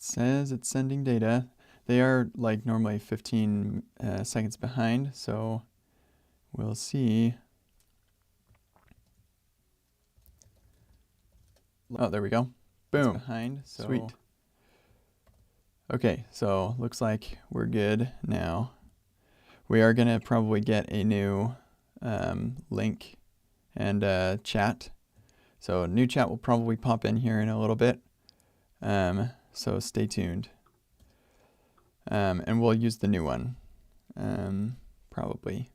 says it's sending data. They are like normally 15 seconds behind, so we'll see. Oh, there we go. Boom. Behind, so sweet. Okay, so looks like we're good now. We are gonna probably get a new link and chat. So a new chat will probably pop in here in a little bit. So stay tuned. And we'll use the new one. Probably.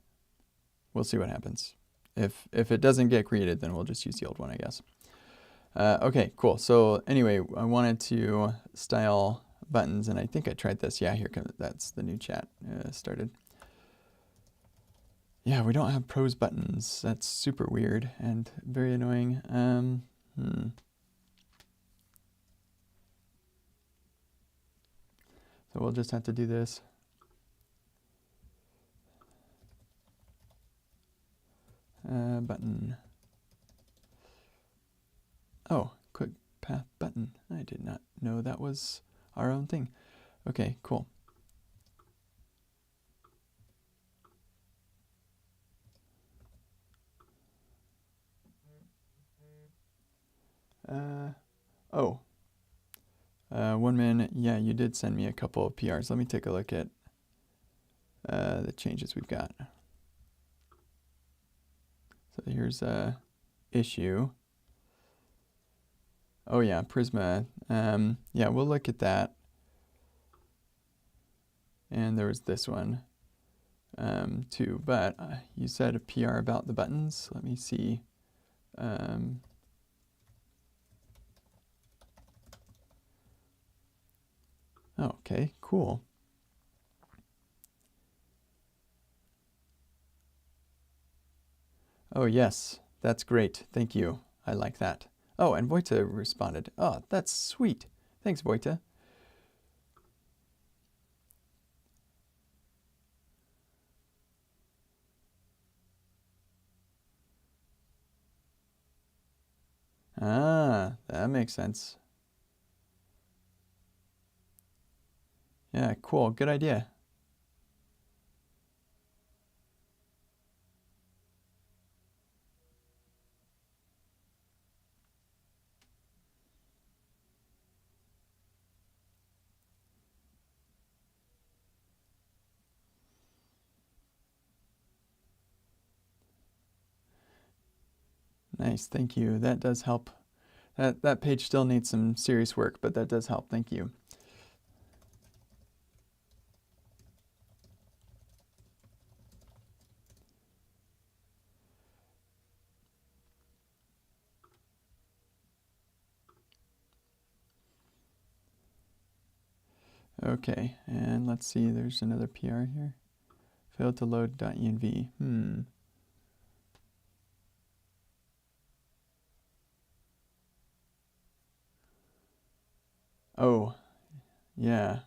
We'll see what happens. If it doesn't get created, then we'll just use the old one, I guess. Okay, cool. So anyway, I wanted to style buttons, and I think I tried this. Yeah, here comes, that's the new chat started. Yeah, we don't have pros buttons. That's super weird and very annoying. So we'll just have to do this. Button. Oh, quick path button. I did not know that was our own thing. Okay, cool. Oh. 1 minute. Yeah, you did send me a couple of PRs. Let me take a look at the changes we've got. So here's a issue. Oh yeah, Prisma. Yeah, we'll look at that. And there was this one too. But you said a PR about the buttons. Let me see. Okay, cool. Oh yes, that's great. Thank you. I like that. Oh, and Wojta responded. Oh, that's sweet. Thanks, Wojta. Ah, that makes sense. Yeah, cool. Good idea. Nice, thank you. That does help. That page still needs some serious work, but that does help. Thank you. Okay, and let's see, there's another PR here. Failed to load .env. Oh, yeah.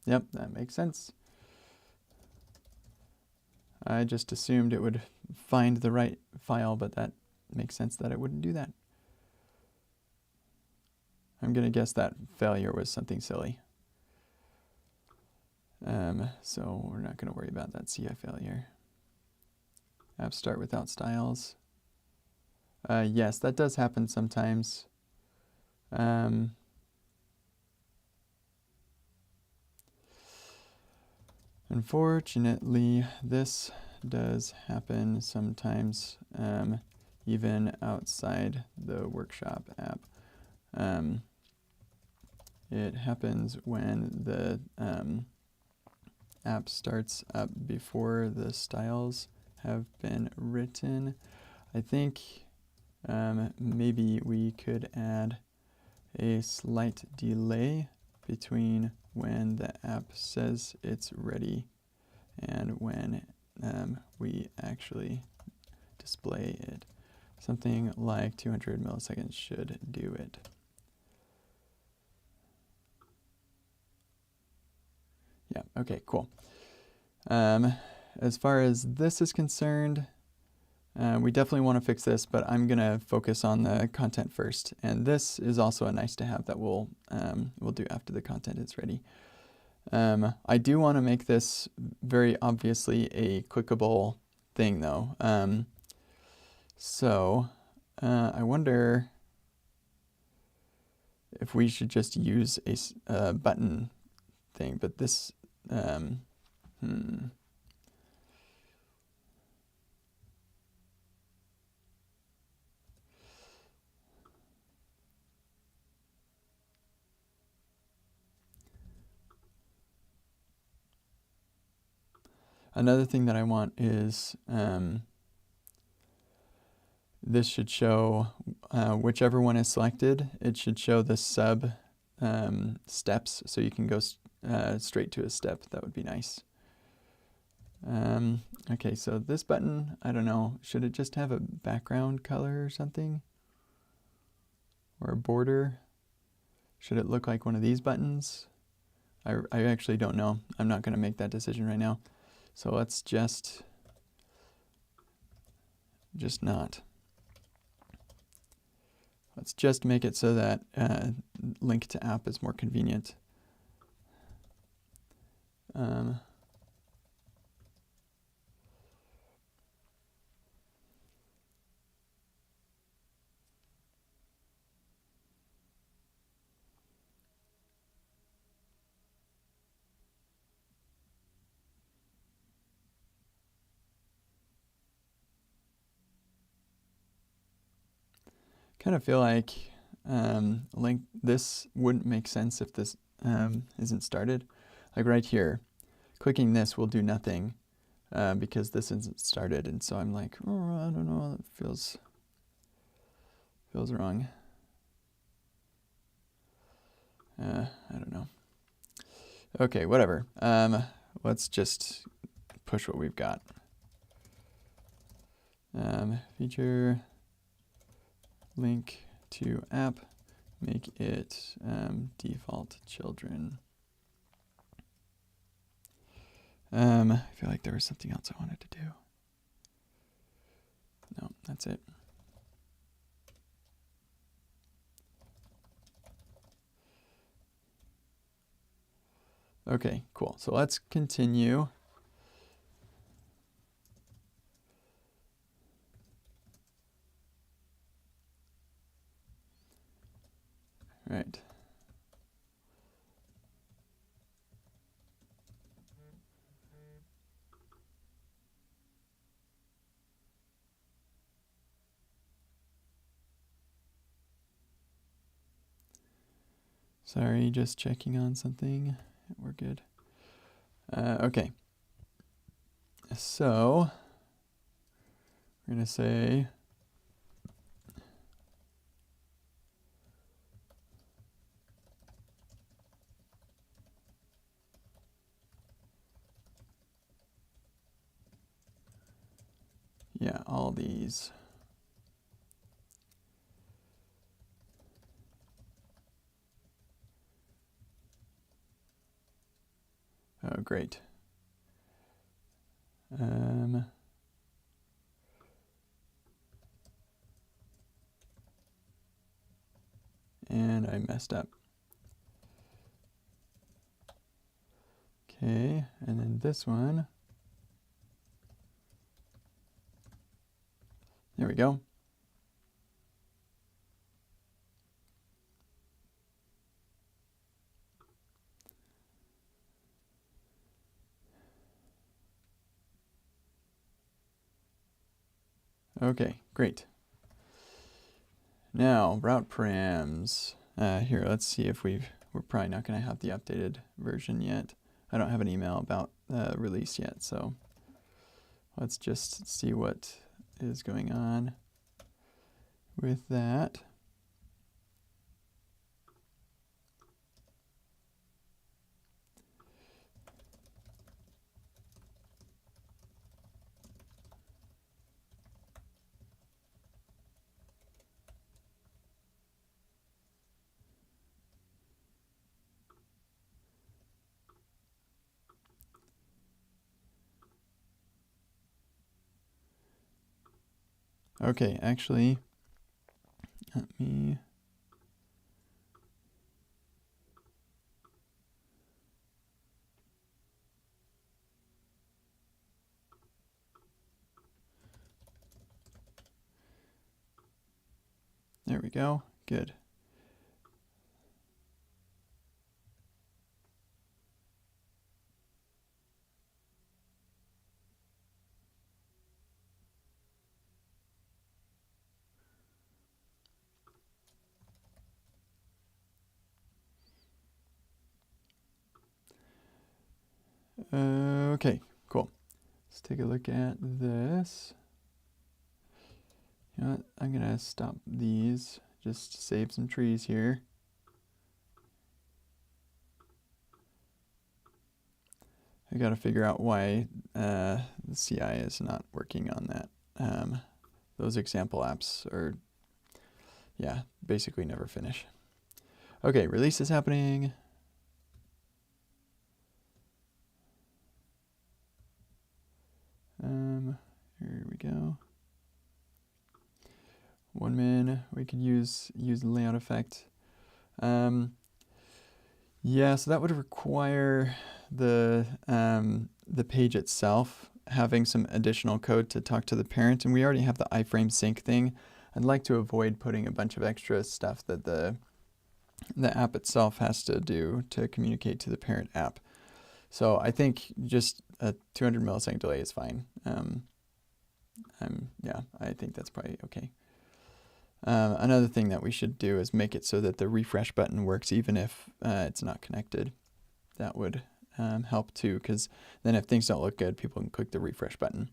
Yep, that makes sense. I just assumed it would find the right file, but that makes sense that it wouldn't do that. I'm going to guess that failure was something silly. So we're not going to worry about that CI failure. Apps start without styles. Yes, that does happen sometimes. Unfortunately, this does happen sometimes, even outside the Workshop app. It happens when the app starts up before the styles have been written. I think maybe we could add a slight delay between when the app says it's ready and when we actually display it. Something like 200 milliseconds should do it. Yeah, okay, cool. as far as this is concerned, we definitely want to fix this, but I'm going to focus on the content first. And this is also a nice to have that we'll do after the content is ready. I do want to make this very obviously a clickable thing though. So I wonder if we should just use a button thing, but this, Another thing that I want is this should show whichever one is selected, it should show the sub steps, so you can go straight to a step. That would be nice. Okay, so this button, I don't know, should it just have a background color or something? Or a border? Should it look like one of these buttons? I actually don't know. I'm not going to make that decision right now. So let's just not. Let's just make it so that link to app is more convenient. Kind of feel like this wouldn't make sense if this isn't started. Like right here, clicking this will do nothing because this isn't started, and so I'm like, oh, I don't know, it feels wrong. I don't know. Okay, whatever. Let's just push what we've got. Feature link to app, make it default children. I feel like there was something else I wanted to do. No, that's it. Okay, cool. So let's continue. Right. Sorry, just checking on something. We're good. Okay. So we're going to say yeah, all these. Oh, great. And I messed up. Okay, and then this one. There we go. Okay, great. Now, route params. Here, let's see if we're probably not going to have the updated version yet. I don't have an email about release yet, so let's just see what is going on with that. Okay, actually, let me... There we go. Good. Okay, cool. Let's take a look at this. You know what? I'm going to stop these just to save some trees here. I got to figure out why the CI is not working on that. Those example apps are, yeah, basically never finish. Okay, release is happening. Here we go. 1 min. We could use the layout effect. Yeah, so that would require the page itself having some additional code to talk to the parent, and we already have the iframe sync thing. I'd like to avoid putting a bunch of extra stuff that the app itself has to do to communicate to the parent app. So I think just a 200 millisecond delay is fine. Yeah, I think that's probably okay. Another thing that we should do is make it so that the refresh button works even if it's not connected. That would help too, because then if things don't look good, people can click the refresh button.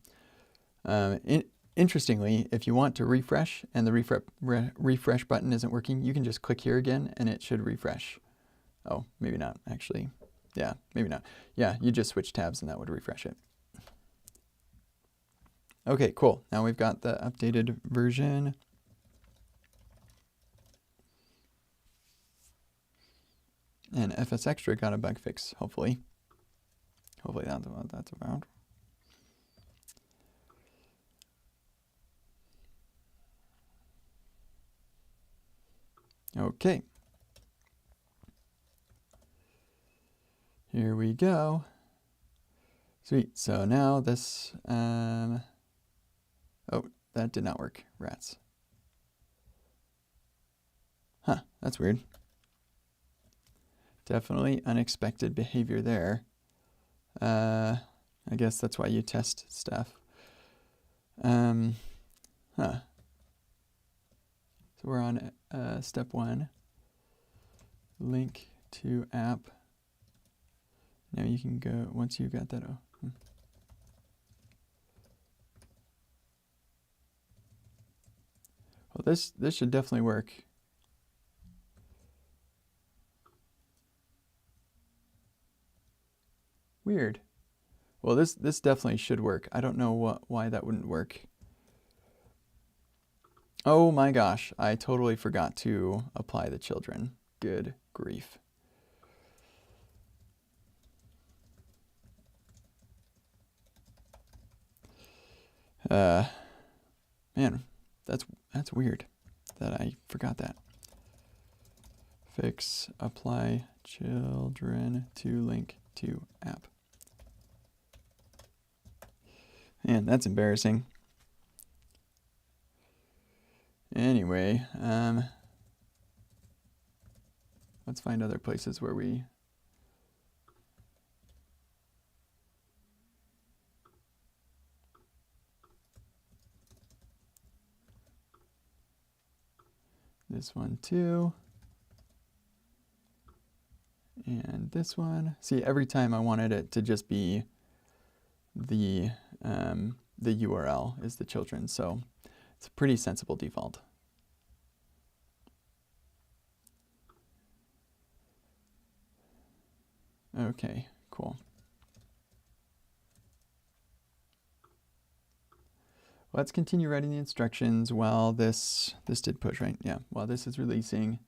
Interestingly, if you want to refresh and the refresh button isn't working, you can just click here again and it should refresh. Oh, maybe not actually. Yeah, maybe not. Yeah, you just switch tabs and that would refresh it. Okay, cool. Now we've got the updated version. And FS Extra got a bug fix, hopefully. Hopefully that's what that's about. Okay. Here we go. Sweet. So now this, oh, that did not work. Rats. Huh, that's weird. Definitely unexpected behavior there. I guess that's why you test stuff. Huh. So we're on step 1. Link to app. Now you can go, once you've got that, well, this should definitely work. Weird. Well, this definitely should work. I don't know why that wouldn't work. Oh my gosh, I totally forgot to apply the children. Good grief. Man, that's weird that I forgot that. Fix apply children to link to app. Man, that's embarrassing. Anyway, let's find other places where we this one too. And this one. See, every time I wanted it to just be the URL is the children, so it's a pretty sensible default. Okay, cool. Let's continue writing the instructions while this did push, right? Yeah, while this is releasing.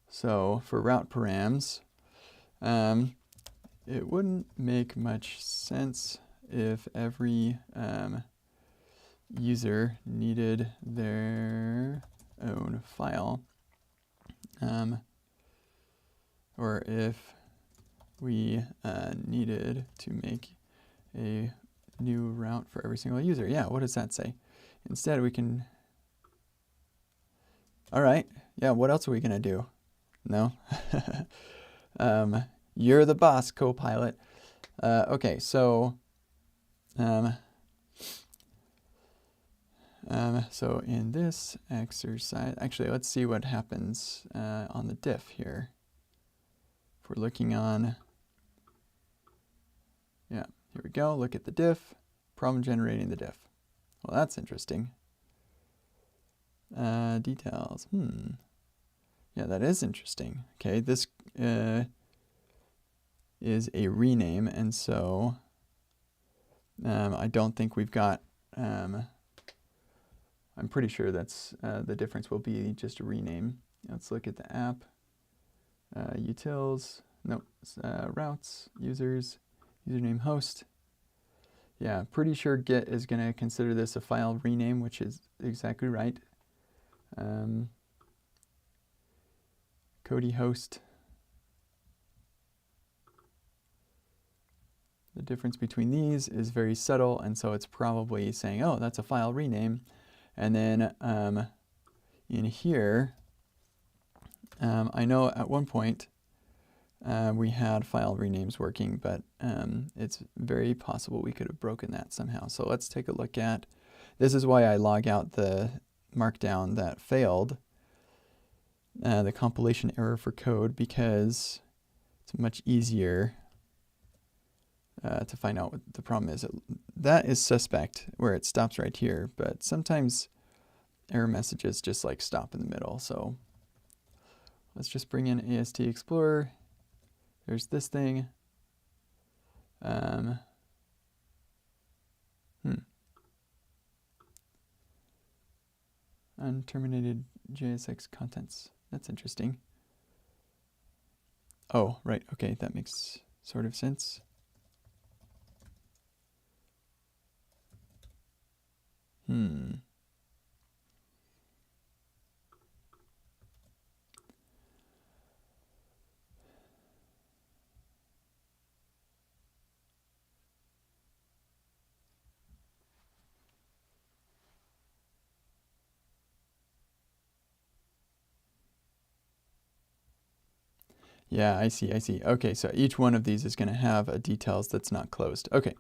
So for route params, it wouldn't make much sense if every user needed their own file, or if we needed to make a new route for every single user. Yeah, what does that say? Instead, we can... All right, yeah, what else are we going to do? No? You're the boss, Copilot. Okay, so... so in this exercise, actually, let's see what happens on the diff here. If we're looking on, yeah, here we go. Look at the diff, problem generating the diff. Well, that's interesting. Details. Yeah, that is interesting. Okay, this is a rename, and so I don't think we've got. I'm pretty sure that's the difference will be just a rename. Let's look at the app. Utils, nope, routes, users, username, host. Yeah, pretty sure Git is going to consider this a file rename, which is exactly right. Cody host. The difference between these is very subtle, and so it's probably saying, oh, that's a file rename. And then in here, I know at one point we had file renames working, but it's very possible we could have broken that somehow. So let's take a look at, this is why I log out the markdown that failed, the compilation error for code, because it's much easier to find out what the problem is. That is suspect where it stops right here, but sometimes error messages just like stop in the middle. So let's just bring in AST Explorer. There's this thing. Unterminated JSX contents. That's interesting. Oh, right. Okay, that makes sort of sense. Yeah, I see. Okay, so each one of these is going to have a details that's not closed. Okay,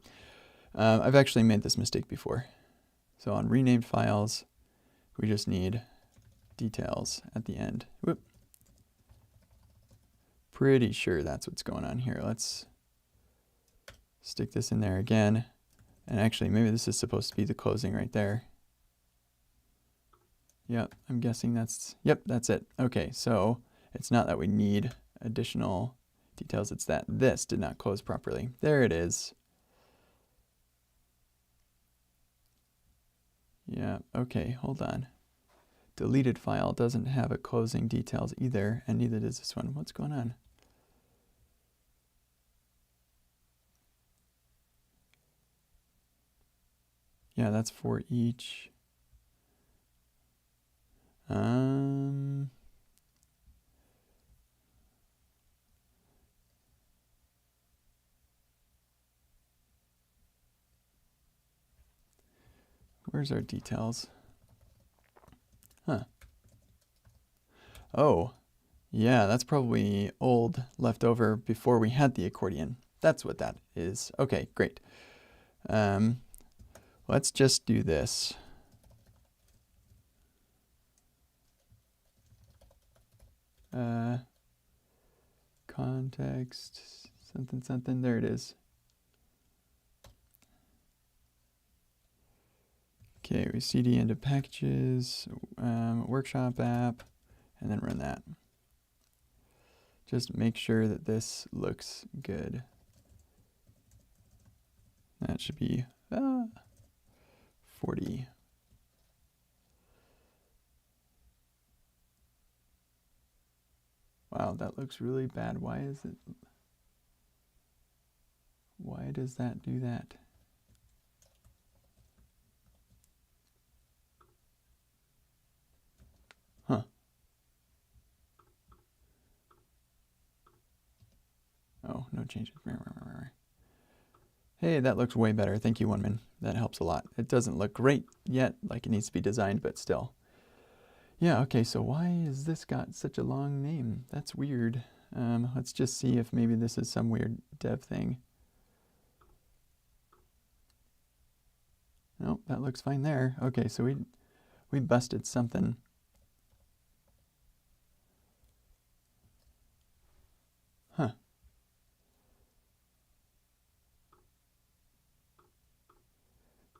I've actually made this mistake before. So on renamed files, we just need details at the end. Whoop. Pretty sure that's what's going on here. Let's stick this in there again. And actually, maybe this is supposed to be the closing right there. Yep, I'm guessing that's, yep, that's it. Okay, so it's not that we need additional details, it's that this did not close properly. There it is. Yeah, okay, hold on. Deleted file doesn't have a closing details either, and neither does this one. What's going on? Yeah, that's for each. Where's our details? Huh. Oh, yeah, that's probably old leftover before we had the accordion. That's what that is. Okay, great. Let's just do this. Context, something, there it is. Okay, we cd into packages, workshop app, and then run that. Just make sure that this looks good. That should be 40. Wow, that looks really bad. Why is it? Why does that do that? Oh, no changes. Hey, that looks way better. Thank you, Oneman. That helps a lot. It doesn't look great yet, like it needs to be designed, but still. Yeah, okay, so why has this got such a long name? That's weird. Let's just see if maybe this is some weird dev thing. Nope, that looks fine there. Okay, so we busted something. Huh.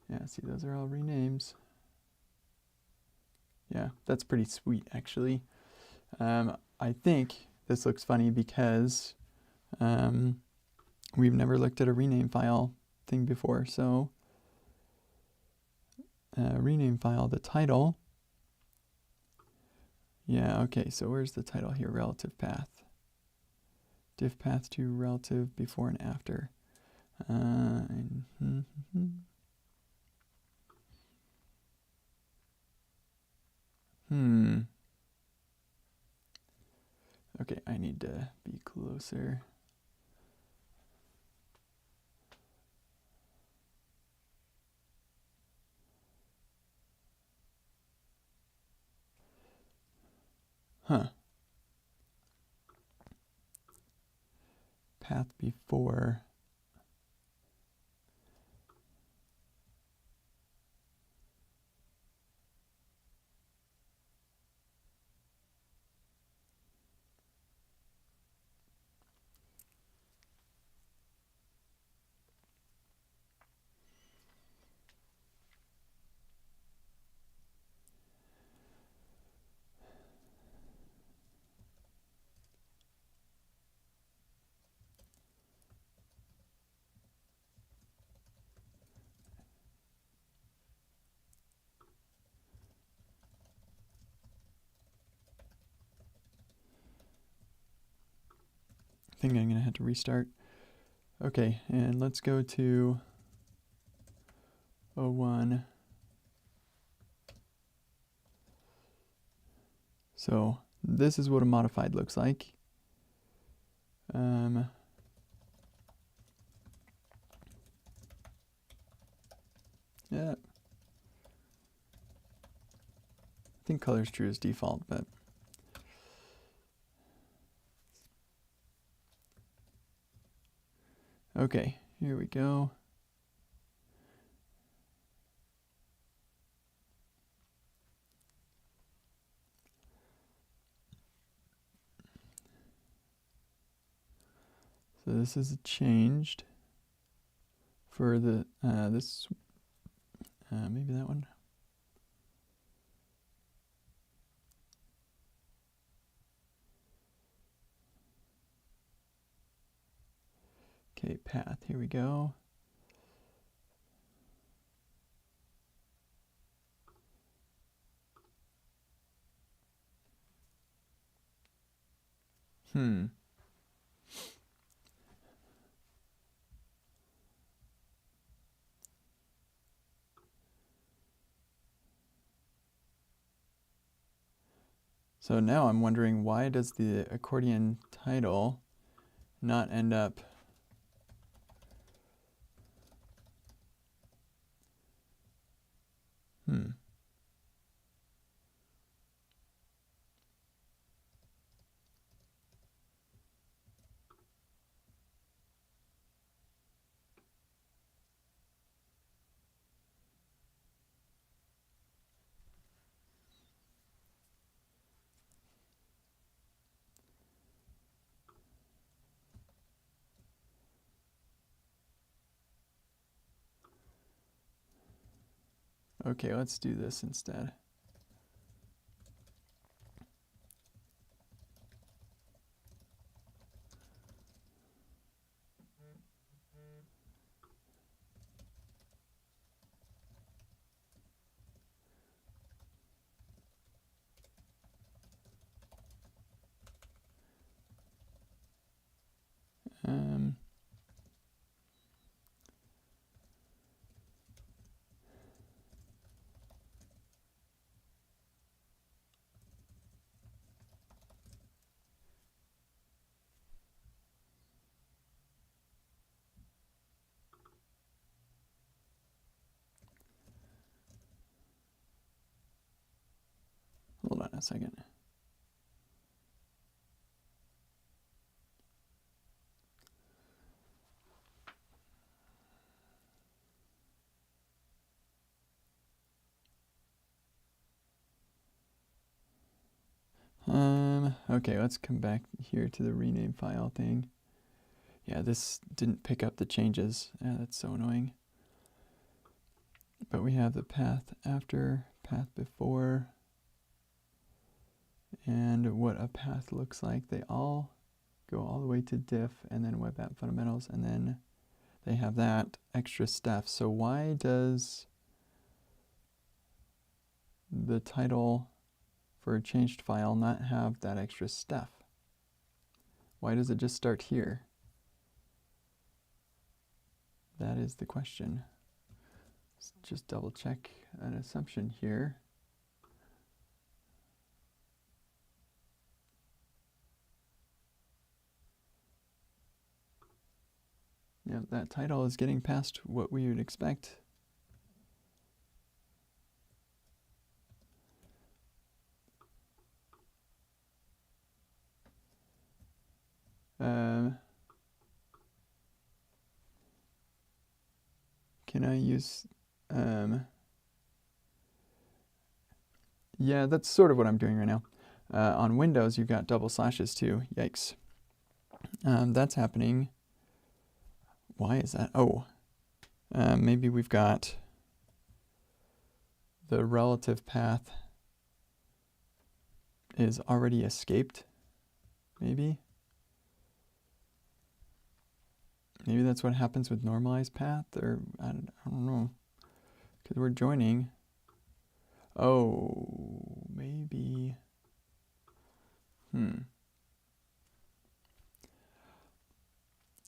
Yeah, see, those are all renames. Yeah, that's pretty sweet, actually. I think this looks funny because we've never looked at a rename file thing before. So rename file, the title. Yeah, okay, so where's the title here? Relative path. Diff path to relative before and after. Okay, I need to be closer. Huh. Path before. I think I'm gonna have to restart. Okay, and let's go to 01. So this is what a modified looks like. Yeah. I think color's true as default, but okay, here we go. So this is changed for the this maybe that one. Okay, path. Here we go. So now I'm wondering, why does the accordion title not end up Okay, let's do this instead. on a second. Okay, let's come back here to the rename file thing. Yeah, this didn't pick up the changes. Yeah, that's so annoying. But we have the path after, path before, and what a path looks like. They all go all the way to diff and then web app fundamentals, and then they have that extra stuff. So why does the title for a changed file not have that extra stuff? Why does it just start here? That is the question. Let's just double check an assumption here. Yeah, that title is getting past what we would expect. Can I use, yeah, that's sort of what I'm doing right now. On Windows, you've got double slashes too. Yikes. That's happening. Why is that? Oh, maybe we've got the relative path is already escaped, maybe? Maybe that's what happens with normalized path, or I don't know, because we're joining. Oh, maybe.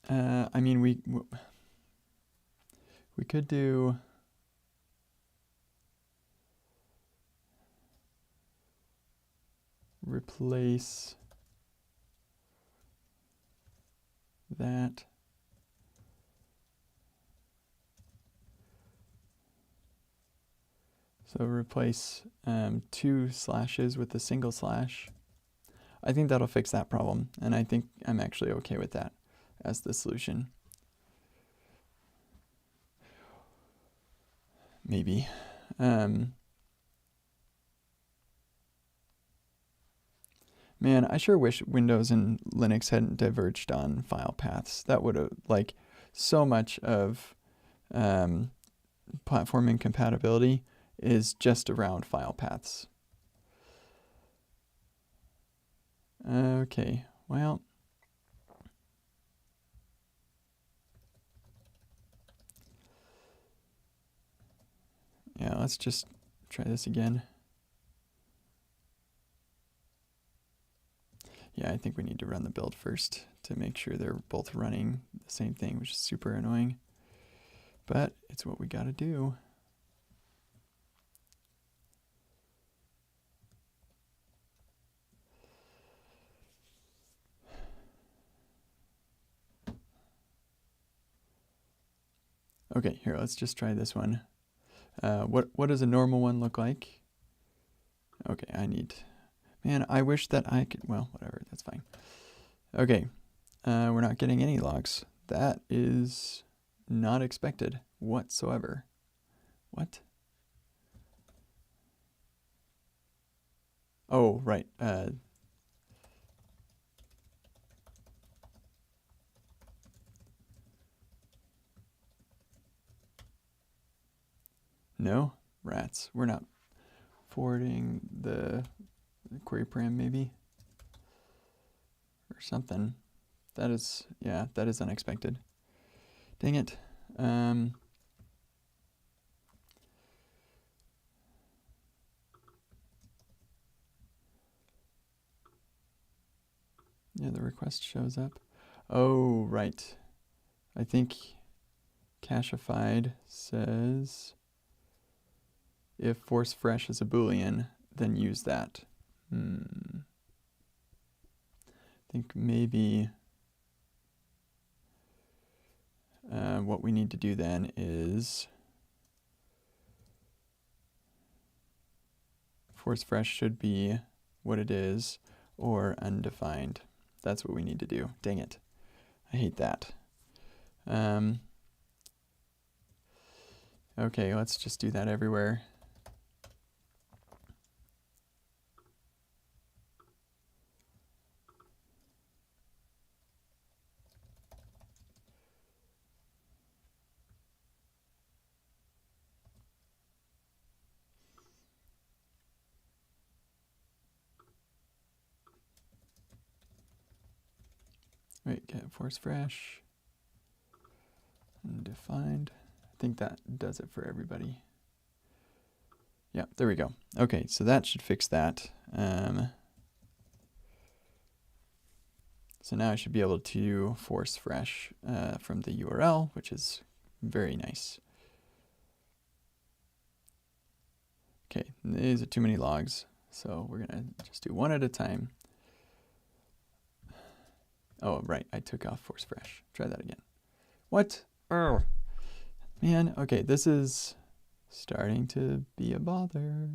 I mean, we could do replace that. So replace 2 slashes with a single slash. I think that'll fix that problem, and I think I'm actually okay with that as the solution. Maybe. Man, I sure wish Windows and Linux hadn't diverged on file paths. That would have, like, so much of platform incompatibility is just around file paths. Okay, well, yeah, let's just try this again. Yeah, I think we need to run the build first to make sure they're both running the same thing, which is super annoying. But it's what we gotta do. Okay, here, let's just try this one. What does a normal one look like? Okay, man, I wish that I could, well, whatever, that's fine. Okay, we're not getting any logs. That is not expected whatsoever. What? Oh, right. No? Rats. We're not forwarding the query param maybe? Or something. That is, yeah, that is unexpected. Dang it. Yeah, the request shows up. Oh, right. I think Cachefied says if force fresh is a Boolean, then use that. I think maybe what we need to do then is force fresh should be what it is or undefined. That's what we need to do. Dang it. I hate that. Okay, let's just do that everywhere. Wait, get force fresh. Undefined. I think that does it for everybody. Yeah, there we go. Okay, so that should fix that. So now I should be able to force fresh from the URL, which is very nice. Okay, these are too many logs, so we're gonna just do one at a time. Oh, right, I took off force fresh. Try that again. What? Oh, man, okay, this is starting to be a bother.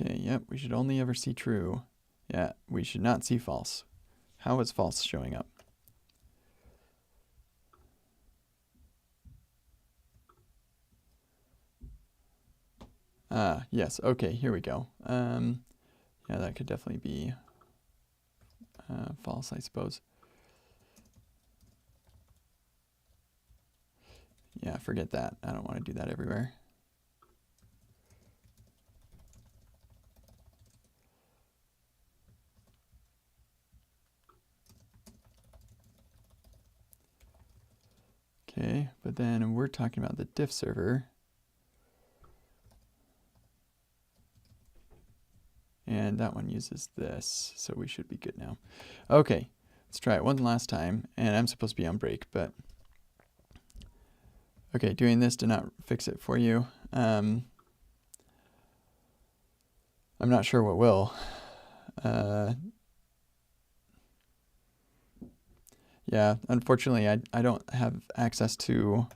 Okay, yep, we should only ever see true. Yeah, we should not see false. How is false showing up? Yes, okay, here we go. Yeah, that could definitely be false, I suppose. Yeah, forget that. I don't want to do that everywhere. Okay, but then we're talking about the diff server. And that one uses this, so we should be good now. Okay, let's try it one last time. And I'm supposed to be on break, but okay, doing this did not fix it for you. I'm not sure what will. Yeah, unfortunately, I don't have access to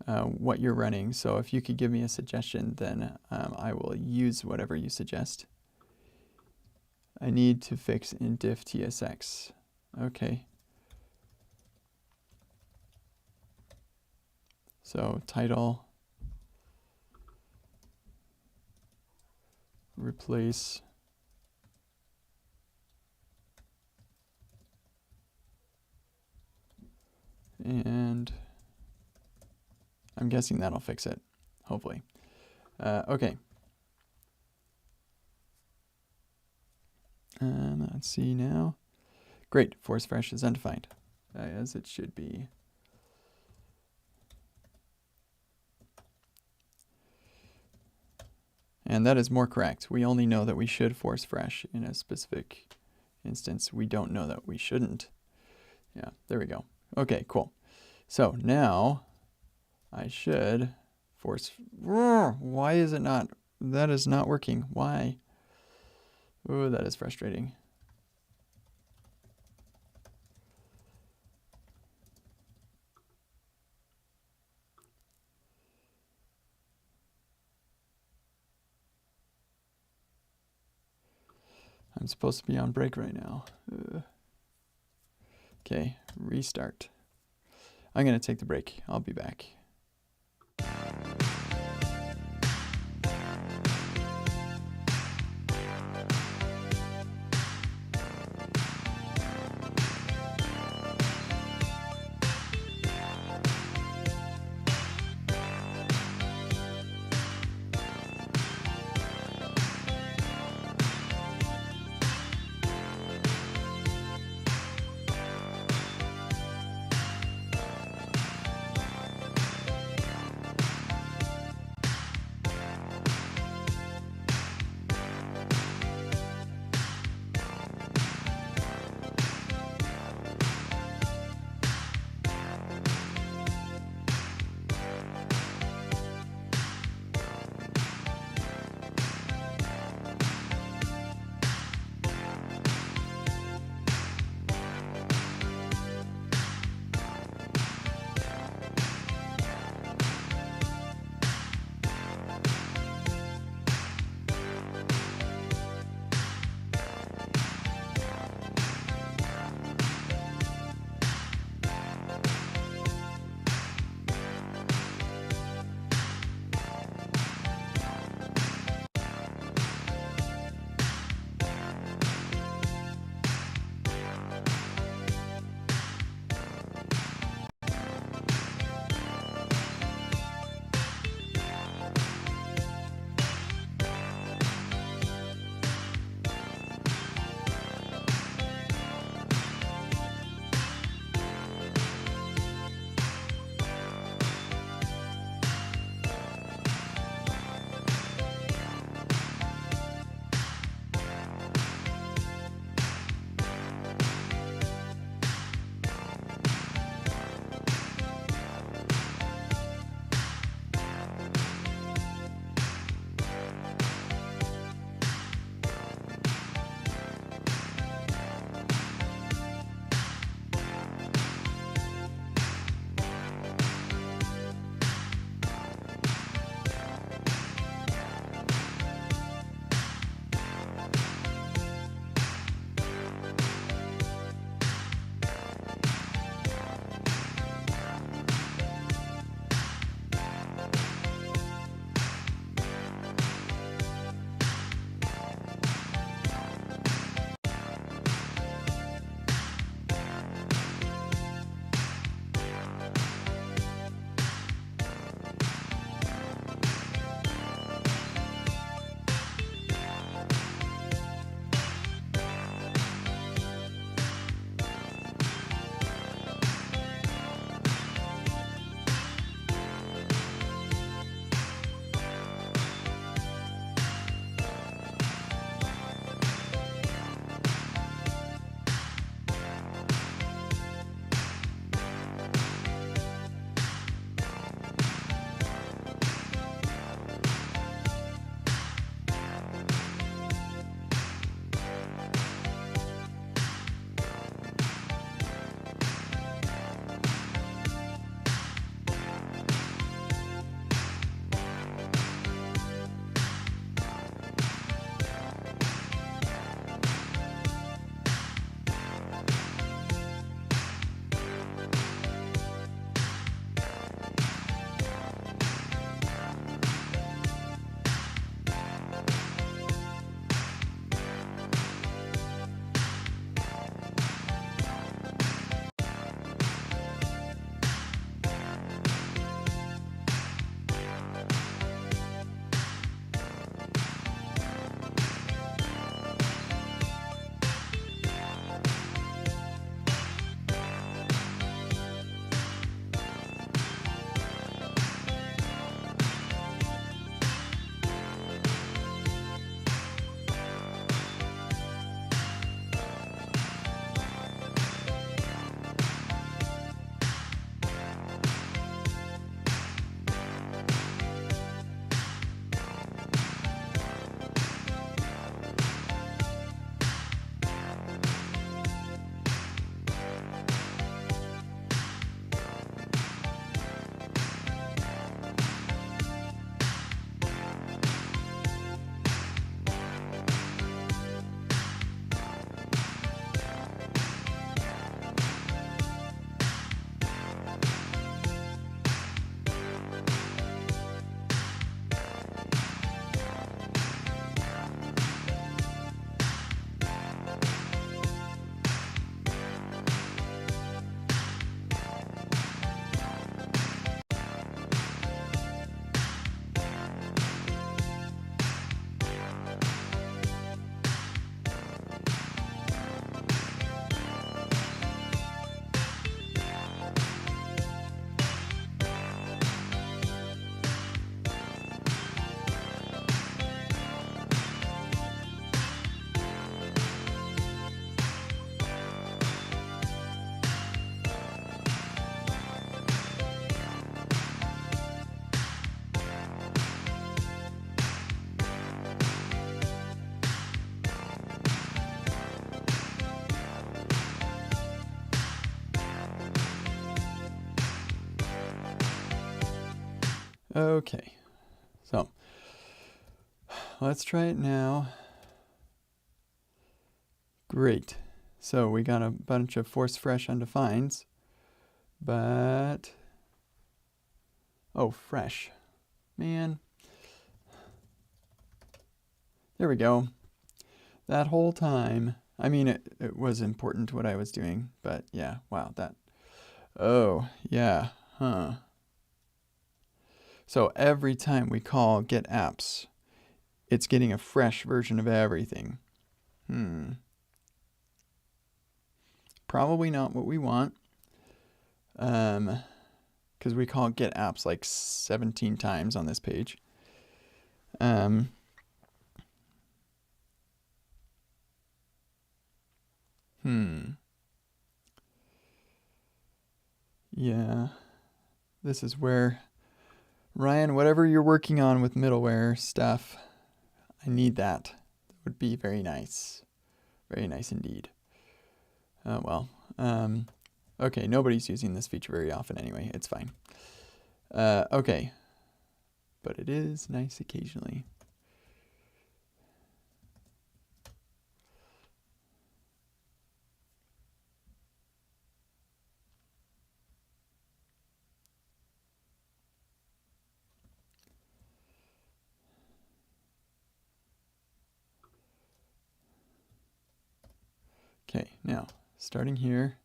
what you're running. So if you could give me a suggestion, then I will use whatever you suggest. I need to fix in diff tsx. Okay. So title, replace and I'm guessing that'll fix it, hopefully. Okay. Let's see now. Great, force fresh is undefined, as it should be. And that is more correct. We only know that we should force fresh in a specific instance. We don't know that we shouldn't. Yeah, there we go. Okay, cool. So now I should force. Why is it not? That is not working. Why? Oh, that is frustrating. I'm supposed to be on break right now. Okay, restart. I'm going to take the break. I'll be back. Okay, so let's try it now. Great. So we got a bunch of force fresh undefines, but oh, fresh. Man. There we go. That whole time, I mean, it was important what I was doing, but yeah, wow, that. Oh, yeah, huh. So every time we call get apps, it's getting a fresh version of everything. Probably not what we want. Because we call get apps like 17 times on this page. Yeah, this is where, Ryan, whatever you're working on with middleware stuff, I need that. That would be very nice. Very nice indeed. Well, okay, nobody's using this feature very often anyway. It's fine. Okay, but it is nice occasionally. Okay, now starting here.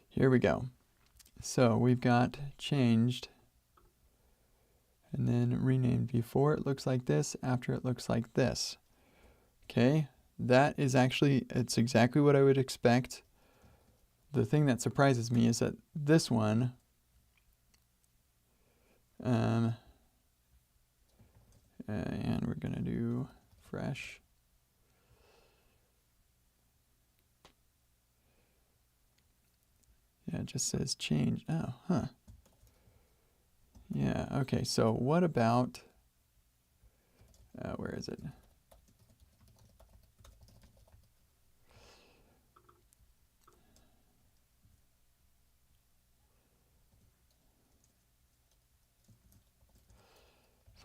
Here we go. So we've got changed and then renamed. Before it looks like this, after it looks like this. Okay, that is actually, it's exactly what I would expect. The thing that surprises me is that this one, and we're going to do fresh. Yeah, it just says change. Oh, huh. Yeah, okay, so what about, where is it?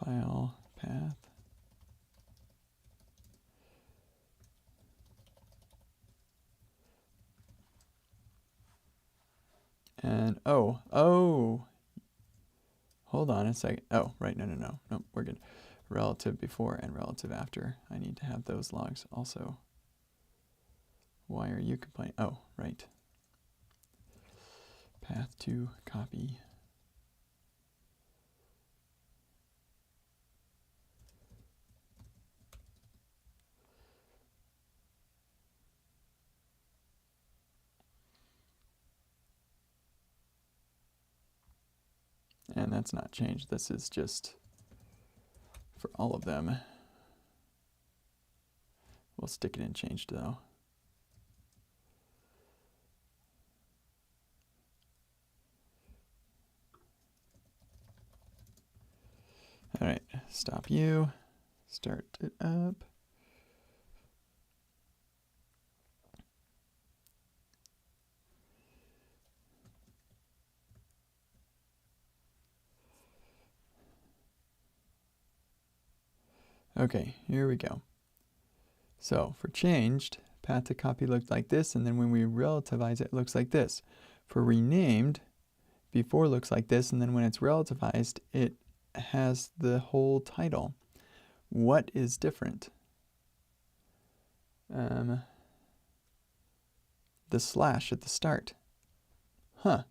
File path. And, oh, hold on a second. Oh, right, no, we're good. Relative before and relative after. I need to have those logs also. Why are you complaining? Oh, right. Path to copy. And that's not changed. This is just for all of them. We'll stick it in changed though. All right, stop you, start it up. Okay, here we go. So for changed, path to copy looked like this, and then when we relativize it, it looks like this. For renamed, before looks like this, and then when it's relativized, it has the whole title. What is different? The slash at the start. Huh.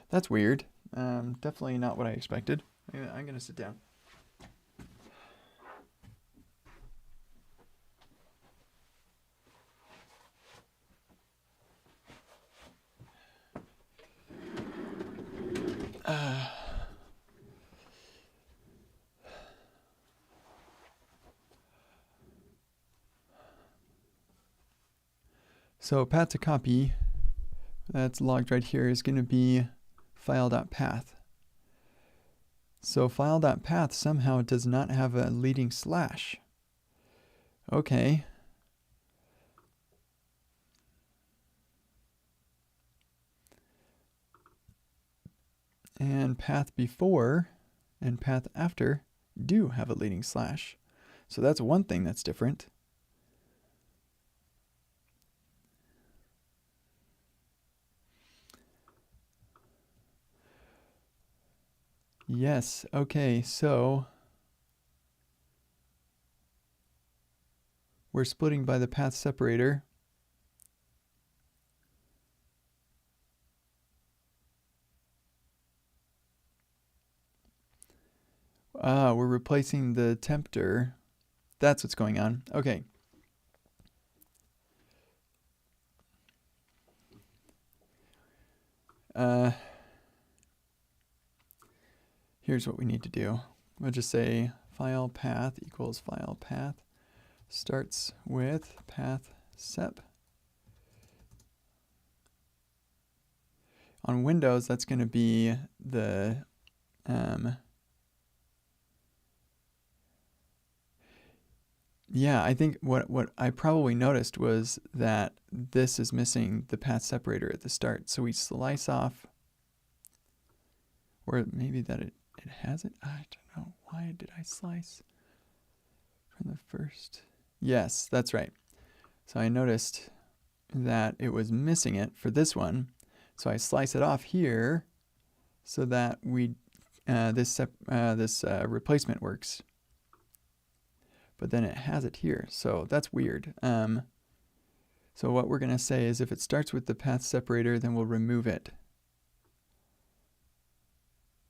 That's weird. Definitely not what I expected. I'm going to sit down. So path to copy, that's logged right here, is going to be file.path. So file.path somehow does not have a leading slash. Okay. And path before and path after do have a leading slash. So that's one thing that's different. Yes, okay, so we're splitting by the path separator. We're replacing the tempter. That's what's going on. Okay. Here's what we need to do. We'll just say file path equals file path starts with path sep. On Windows, that's going to be the yeah, I think what I probably noticed was that this is missing the path separator at the start. So we slice off, or maybe that it has it. I don't know. Why did I slice from the first? Yes, that's right. So I noticed that it was missing it for this one. So I slice it off here so that we this replacement works. But then it has it here, so that's weird. So what we're going to say is if it starts with the path separator, then we'll remove it,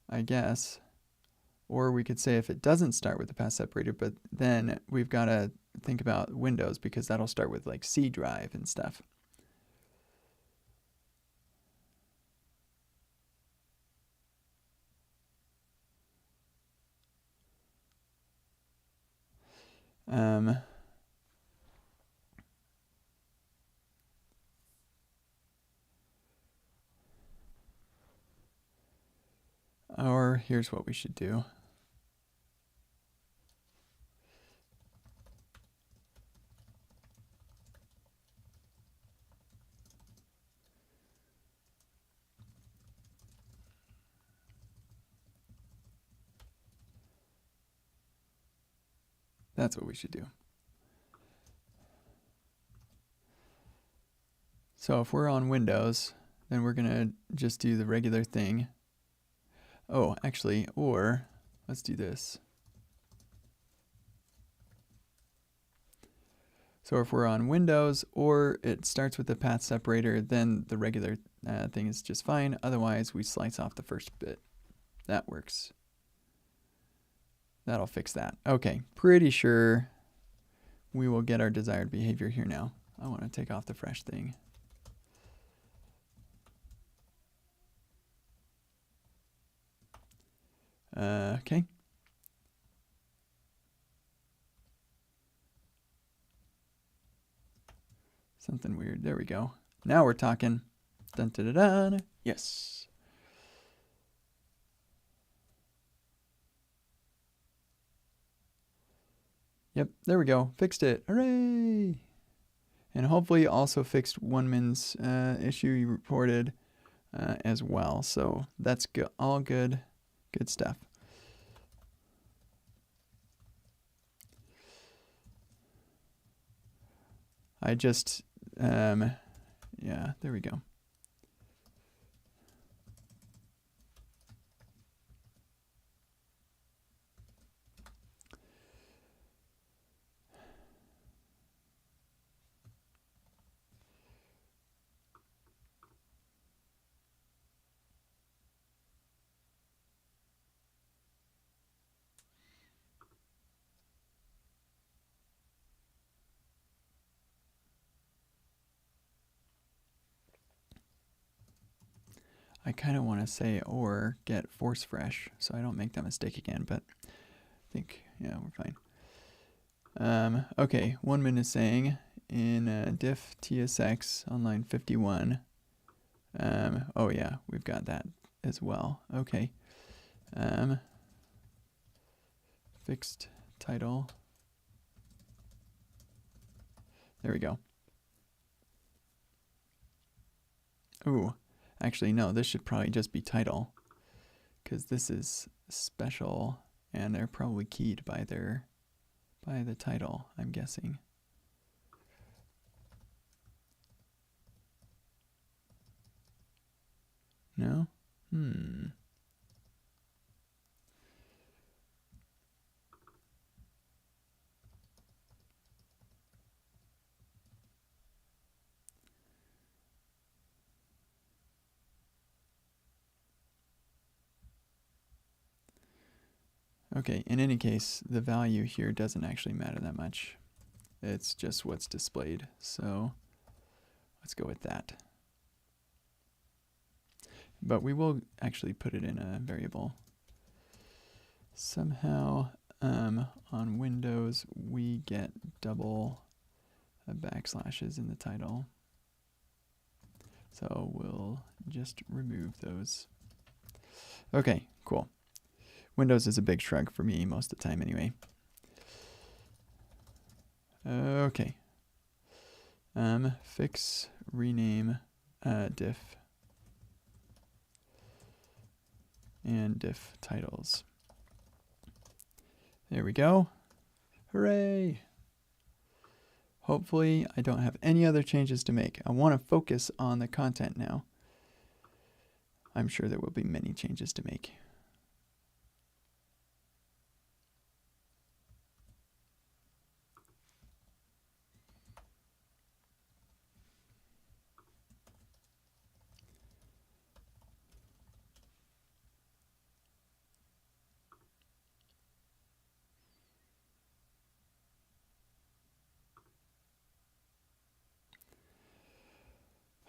I guess. Or we could say if it doesn't start with the path separator, but then we've got to think about Windows because that'll start with like C drive and stuff. Or here's what we should do. That's what we should do. So if we're on Windows, then we're going to just do the regular thing. Oh, actually, or let's do this. So if we're on Windows or it starts with the path separator, then the regular thing is just fine. Otherwise, we slice off the first bit. That works. That'll fix that. Okay, pretty sure we will get our desired behavior here now. I want to take off the fresh thing. Okay. Something weird. There we go. Now we're talking. Dun, dun, dun, dun. Yes. Yep, there we go. Fixed it. Hooray! And hopefully also fixed OneMin's issue you reported as well. So that's good. All good. Good stuff. I just, yeah, there we go. I kind of want to say or get force fresh so I don't make that mistake again, but I think, yeah, we're fine. Okay, OneMin is saying in diff tsx on line 51. Oh yeah, we've got that as well. Okay. Fixed title. There we go. Ooh. Actually, no, this should probably just be title. because this is special and they're probably keyed by the title, I'm guessing. No? Okay, in any case, the value here doesn't actually matter that much. It's just what's displayed. So let's go with that. But we will actually put it in a variable. Somehow on Windows, we get double backslashes in the title. So we'll just remove those. Okay, cool. Windows is a big shrug for me most of the time anyway. Okay. Fix, rename, diff, and diff titles. There we go. Hooray! Hopefully I don't have any other changes to make. I want to focus on the content now. I'm sure there will be many changes to make.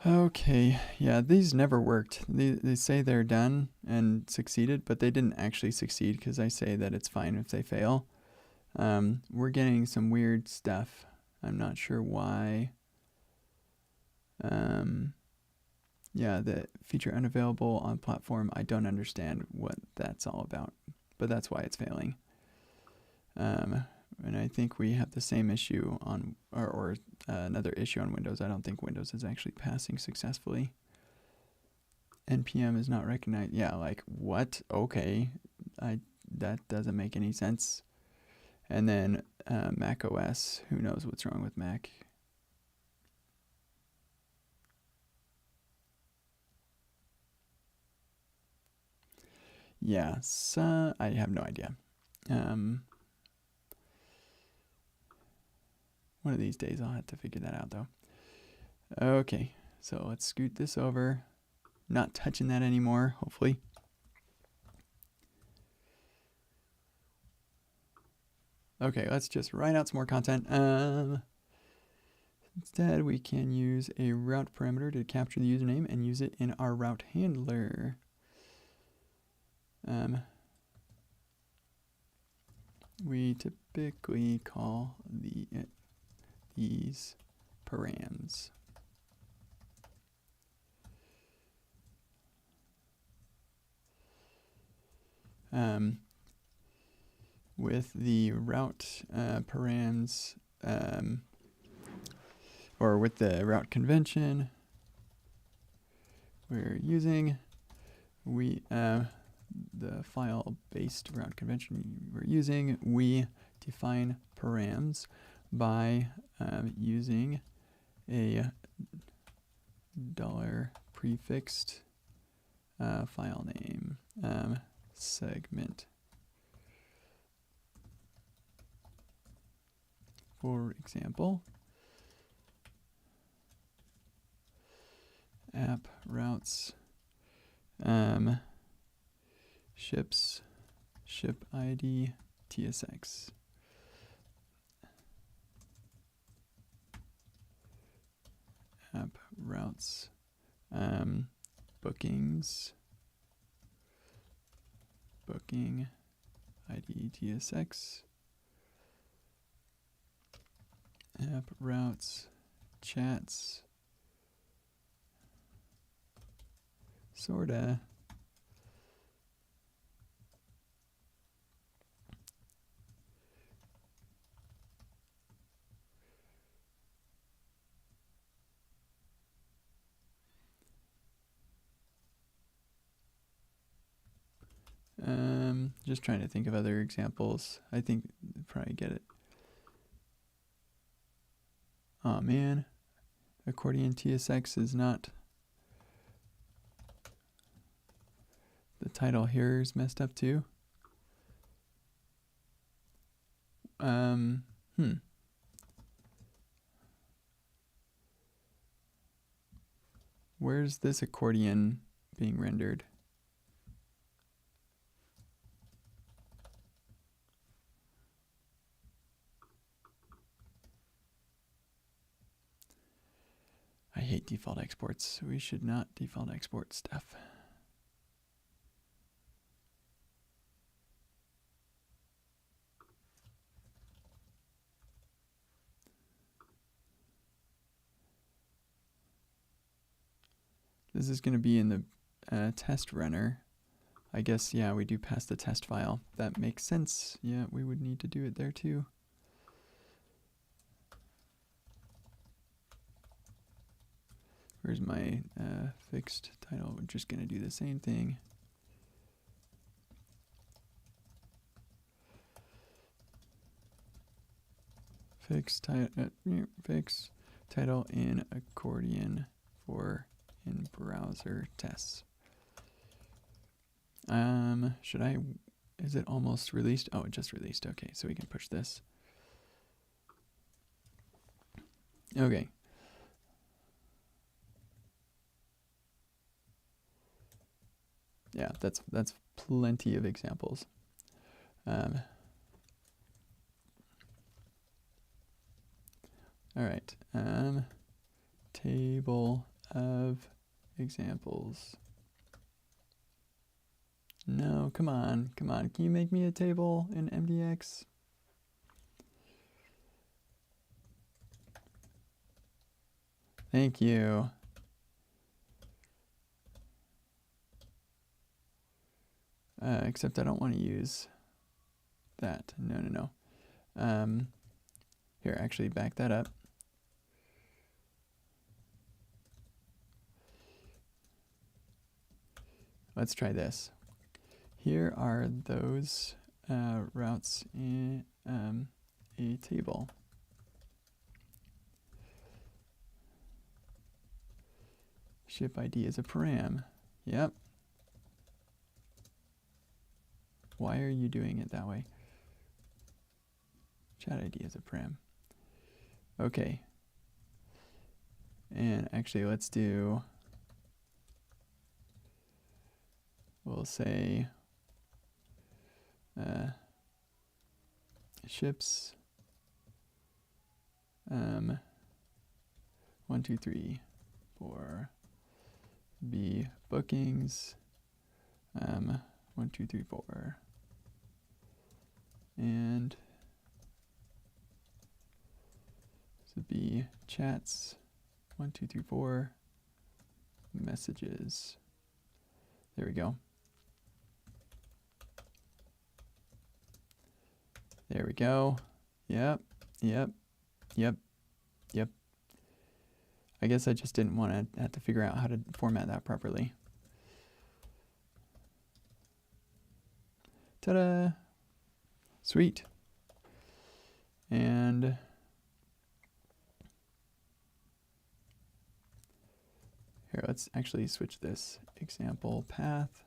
Okay, yeah, these never worked. They say they're done and succeeded, but they didn't actually succeed because I say that it's fine if they fail. We're getting some weird stuff. I'm not sure why. Yeah, the feature unavailable on platform. I don't understand what that's all about, but that's why it's failing. And I think we have the same issue on, or another issue on Windows. I don't think Windows is actually passing successfully. NPM is not recognized. Yeah, like what? Okay, that doesn't make any sense. And then Mac OS, who knows what's wrong with Mac? Yeah, so I have no idea. One of these days I'll have to figure that out though. Okay, so let's scoot this over. Not touching that anymore, hopefully. Okay, let's just write out some more content. Instead, we can use a route parameter to capture the username and use it in our route handler. We typically call these params. With the route params, or with the route convention we're using, the file-based route convention we're using, we define params by using a $prefixed file name segment. For example, app routes ships ship ID TSX. App routes bookings booking ID TSX. App routes chats sorta just trying to think of other examples. I think you probably get it. Oh man, accordion TSX is not. The title here is messed up too. Where's this accordion being rendered? I hate default exports. We should not default export stuff. This is going to be in the test runner. I guess, yeah, we do pass the test file. That makes sense. Yeah, we would need to do it there too. Where's my fixed title? We're just going to do the same thing. Fix title in accordion for in browser tests. Should I, is it almost released? Oh, it just released. Okay, so we can push this. Okay. Yeah, that's plenty of examples. All right. Table of examples. No, come on. Can you make me a table in MDX? Thank you. Except I don't want to use that. No. Here, actually back that up. Let's try this. Here are those routes in a table. Ship ID is a param. Yep. Why are you doing it that way? Chat ID is a param. Okay. And actually, let's do, we'll say ships 1, 2, 3, 4. B bookings 1, 2, 3, 4. And so B chats 1, 2, 3, 4. Messages. There we go. There we go. Yep. I guess I just didn't want to have to figure out how to format that properly. Ta-da! Sweet. And here, let's actually switch this example path.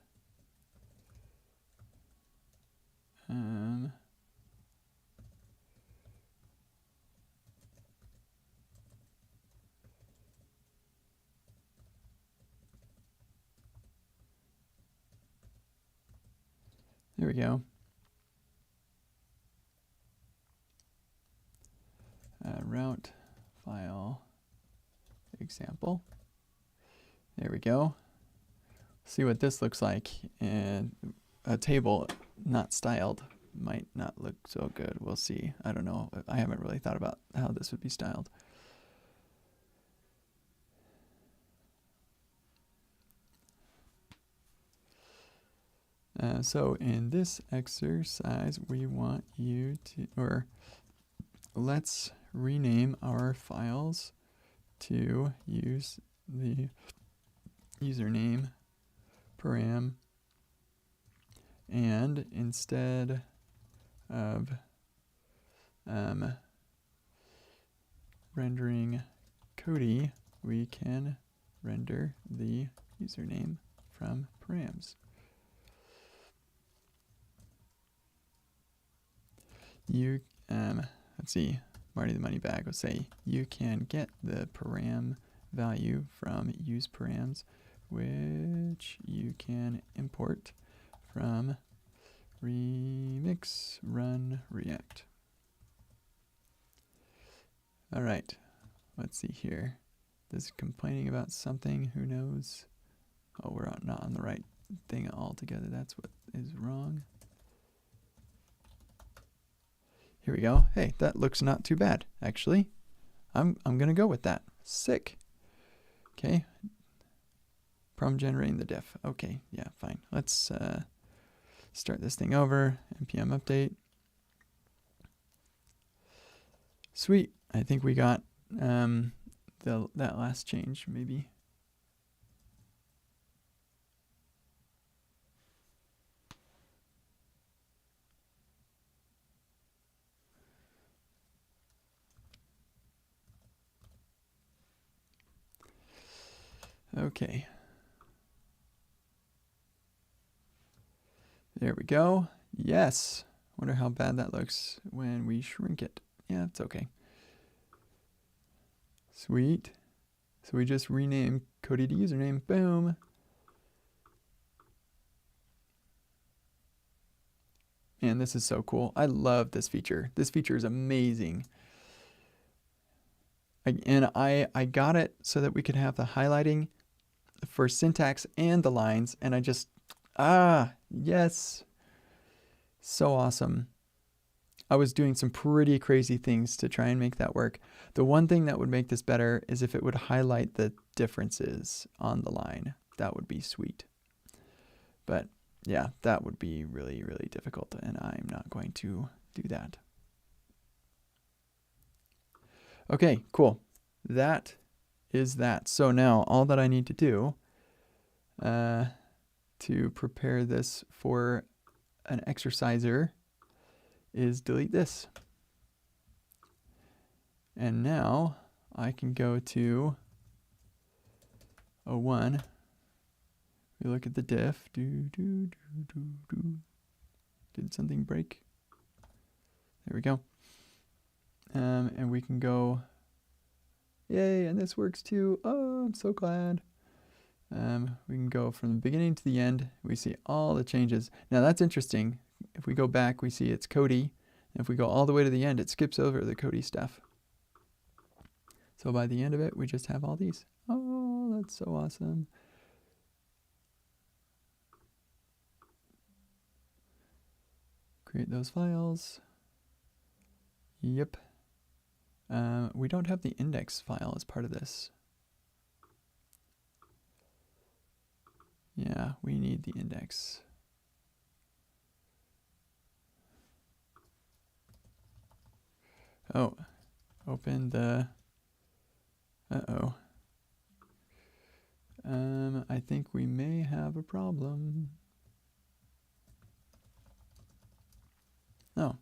There we go. Route file example. There we go. See what this looks like. And a table not styled might not look so good. We'll see. I don't know. I haven't really thought about how this would be styled. So in this exercise, we want you to, or let's rename our files to use the username param And instead of rendering Cody, we can render the username from params. You, let's see, Marty the money bag will say you can get the param value from use params, which you can import from remix run react. All right, let's see here. This is complaining about something. Who knows? Oh, we're not on the right thing altogether. That's what is wrong. Here we go. Hey, that looks not too bad, actually. I'm gonna go with that. Sick. Okay. Problem generating the diff. Okay, yeah, fine. Let's start this thing over. npm update. Sweet. I think we got that last change, maybe. Okay. There we go. Yes. Wonder how bad that looks when we shrink it. Yeah, it's okay. Sweet. So we just rename Cody to username. Boom. Man, this is so cool. I love this feature. This feature is amazing. I got it so that we could have the highlighting for syntax and the lines, and I just, yes. So awesome. I was doing some pretty crazy things to try and make that work. The one thing that would make this better is if it would highlight the differences on the line. That would be sweet. But yeah, that would be really, really difficult, and I'm not going to do that. Okay, cool. That is that. So now all that I need to do to prepare this for an exerciser is delete this. And now I can go to 01. We look at the diff. Did something break? There we go. And we can go, yay, and this works too. Oh, I'm so glad. We can go from the beginning to the end. We see all the changes. Now that's interesting. If we go back, we see it's Cody. And if we go all the way to the end, it skips over the Cody stuff. So by the end of it, we just have all these. Oh, that's so awesome. Create those files. Yep. We don't have the index file as part of this. Yeah, we need the index. Oh, open the, I think we may have a problem. Oh.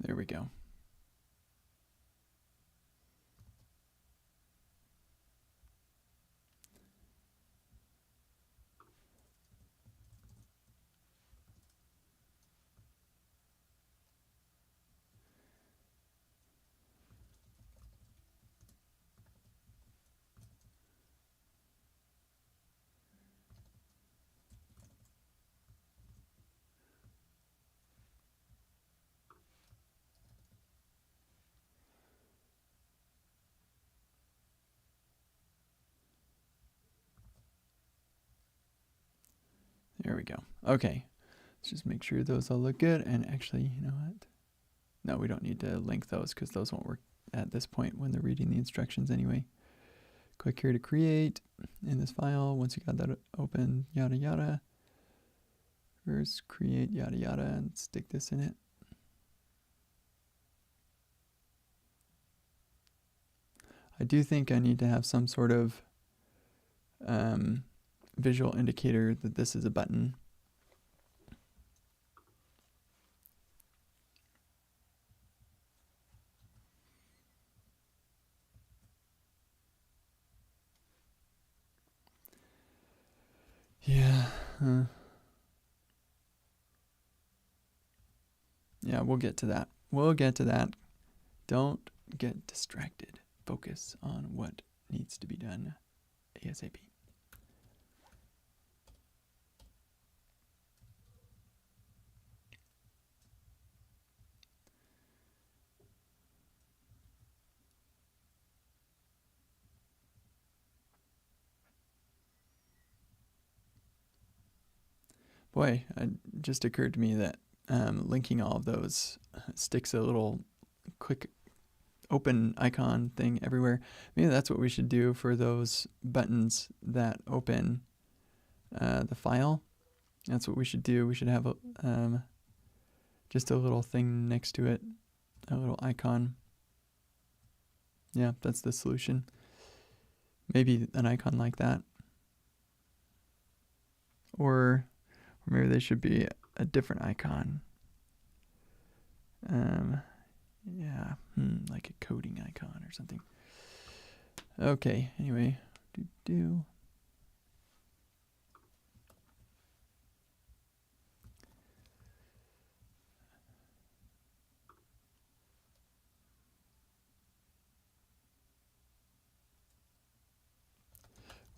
There we go. There we go. Okay, let's just make sure those all look good. And actually, you know what? No, we don't need to link those because those won't work at this point when they're reading the instructions anyway. Click here to create in this file. Once you got that open, yada yada. First create yada yada and stick this in it. I do think I need to have some sort of visual indicator that this is a button. Yeah. Yeah, we'll get to that. We'll get to that. Don't get distracted. Focus on what needs to be done ASAP. Boy, it just occurred to me that linking all of those sticks a little quick open icon thing everywhere. Maybe that's what we should do for those buttons that open the file. That's what we should do. We should have just a little thing next to it, a little icon. Yeah, that's the solution. Maybe an icon like that. Or maybe they should be a different icon. Yeah, like a coding icon or something. Okay, anyway,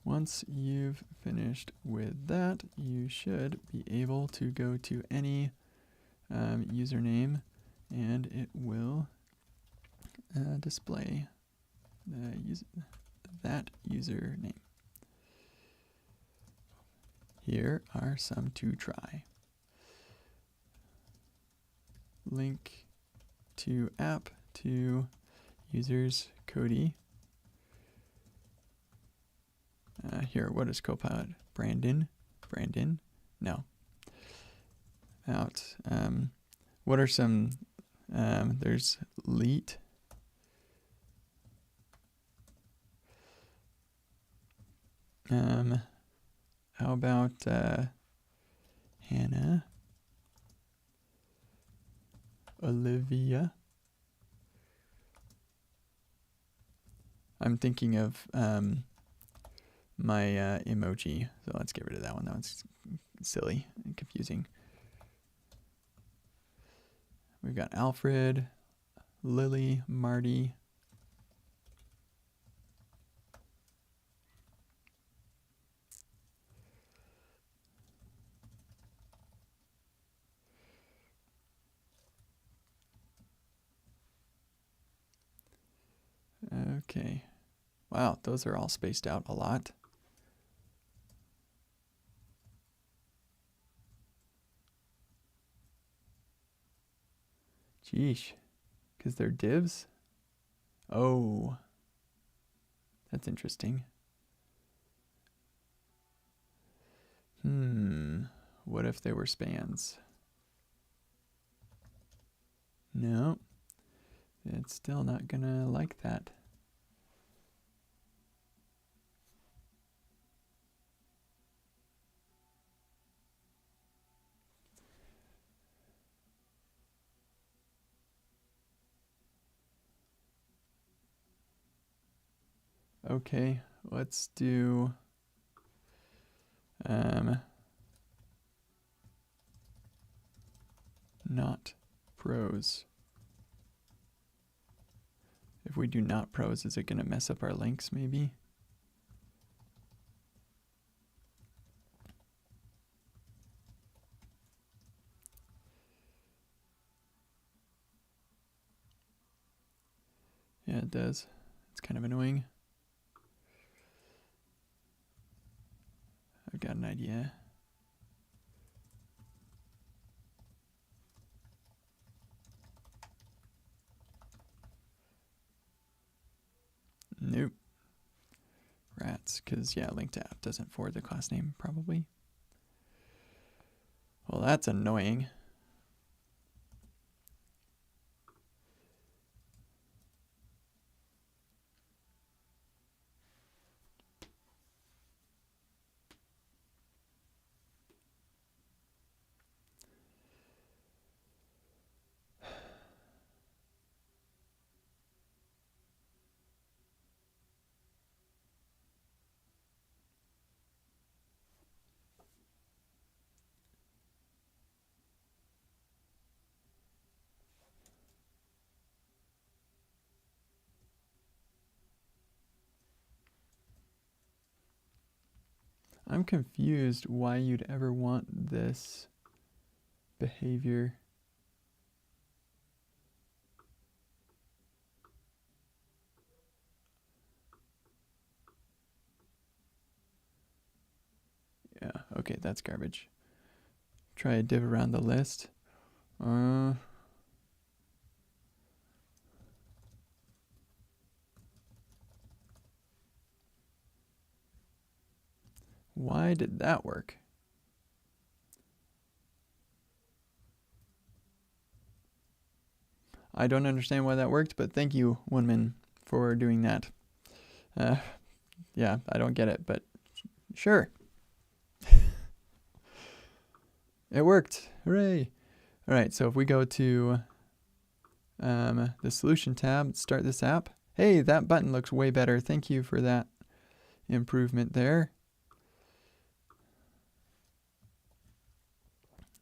Once you've finished with that, you should be able to go to any username and it will display that username. Here are some to try. Link to app to users Cody. Here, what is Copilot? Brandon? No. Out. What are some, there's Leet. How about Hannah? Olivia? I'm thinking of my emoji, so let's get rid of that one. That one's silly and confusing. We've got Alfred, Lily, Marty. Okay. Wow, those are all spaced out a lot. Geesh, because they're divs? Oh, that's interesting. What if they were spans? No, it's still not gonna like that. Okay, let's do not pros. If we do not pros, is it going to mess up our links maybe? Yeah, it does. It's kind of annoying. I've got an idea. Nope. Rats, because yeah, linked app doesn't forward the class name probably. Well, that's annoying. I'm confused why you'd ever want this behavior. Yeah, okay, that's garbage. Try a div around the list. Why did that work? I don't understand why that worked, but thank you, Wunmin, for doing that. Yeah, I don't get it, but sure. It worked. Hooray. All right, so if we go to the solution tab, start this app. Hey, that button looks way better. Thank you for that improvement there.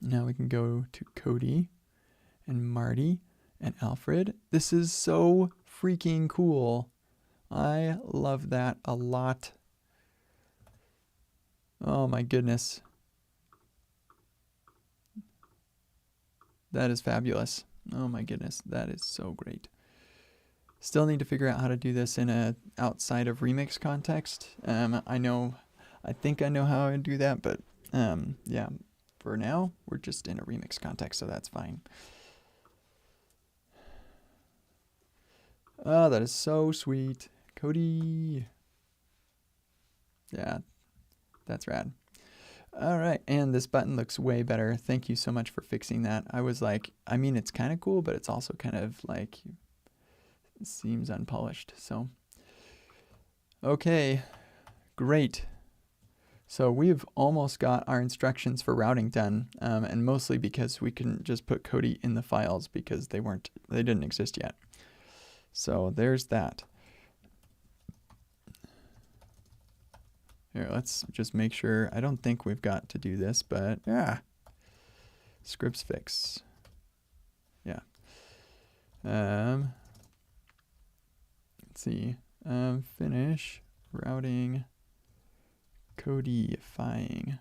Now we can go to Cody and Marty and Alfred. This is so freaking cool. I love that a lot. Oh my goodness. That is fabulous. Oh my goodness, that is so great. Still need to figure out how to do this in a outside of remix context. I think I know how to do that, but yeah, for now, we're just in a remix context, so that's fine. Oh, that is so sweet. Cody. Yeah, that's rad. All right, and this button looks way better. Thank you so much for fixing that. I was like, I mean, it's kind of cool, but it's also kind of like, it seems unpolished. So, okay, great. So we've almost got our instructions for routing done, and mostly because we couldn't just put Cody in the files because they didn't exist yet. So there's that. Here, let's just make sure. I don't think we've got to do this, but yeah. Scripts fix. Yeah. Let's see. Finish routing codifying.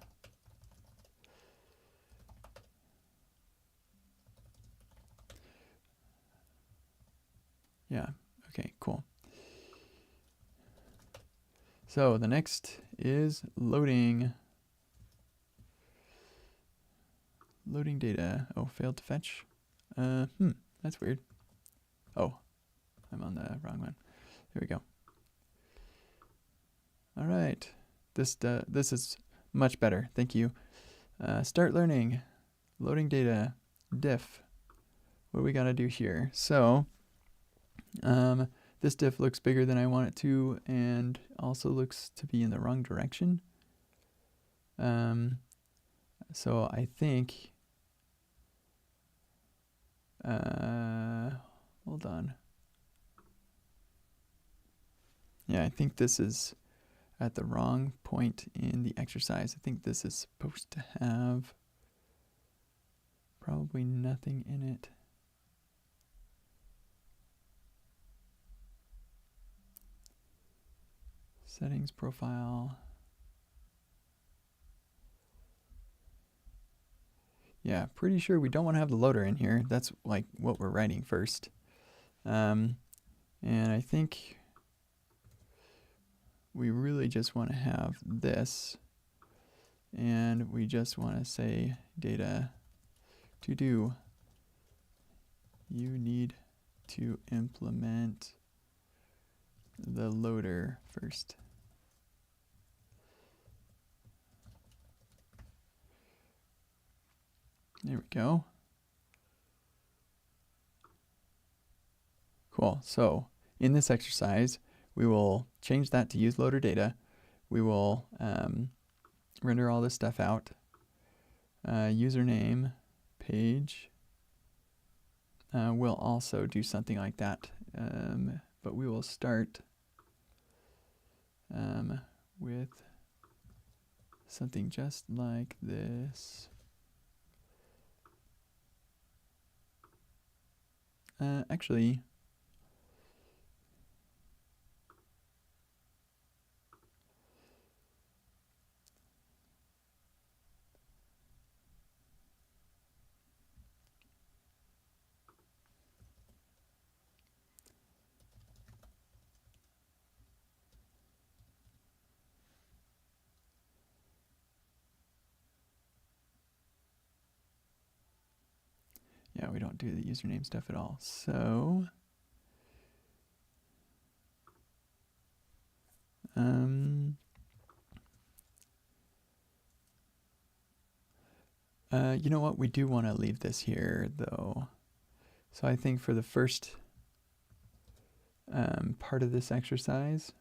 Yeah. Okay, cool. So the next is loading. Loading data. Oh, failed to fetch. That's weird. Oh, I'm on the wrong one. There we go. All right. This is much better. Thank you. Start learning. Loading data. Diff. What do we got to do here? So, this diff looks bigger than I want it to, and also looks to be in the wrong direction. So I think, hold on. Yeah, I think this is at the wrong point in the exercise. I think this is supposed to have probably nothing in it. Settings profile. Yeah, pretty sure we don't want to have the loader in here. That's like what we're writing first. And I think we really just want to have this. And we just want to say data to do. You need to implement the loader first. There we go. Cool. So in this exercise, we will change that to use loader data. We will render all this stuff out. Username, page. We'll also do something like that, but we will start with something just like this. Actually, yeah, we don't do the username stuff at all. So, you know what? We do want to leave this here, though. So I think for the first part of this exercise,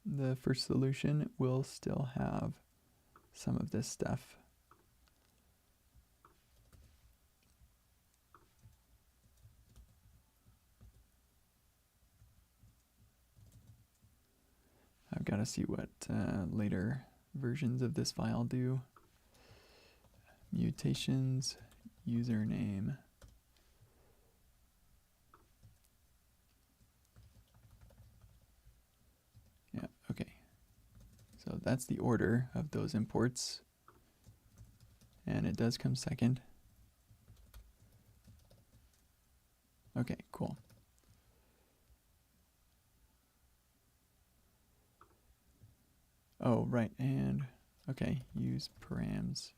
the first solution will still have some of this stuff. I've got to see what later versions of this file do. Mutations, username. Yeah, okay. So that's the order of those imports. And it does come second. Okay, cool. Oh, right, and okay, use params.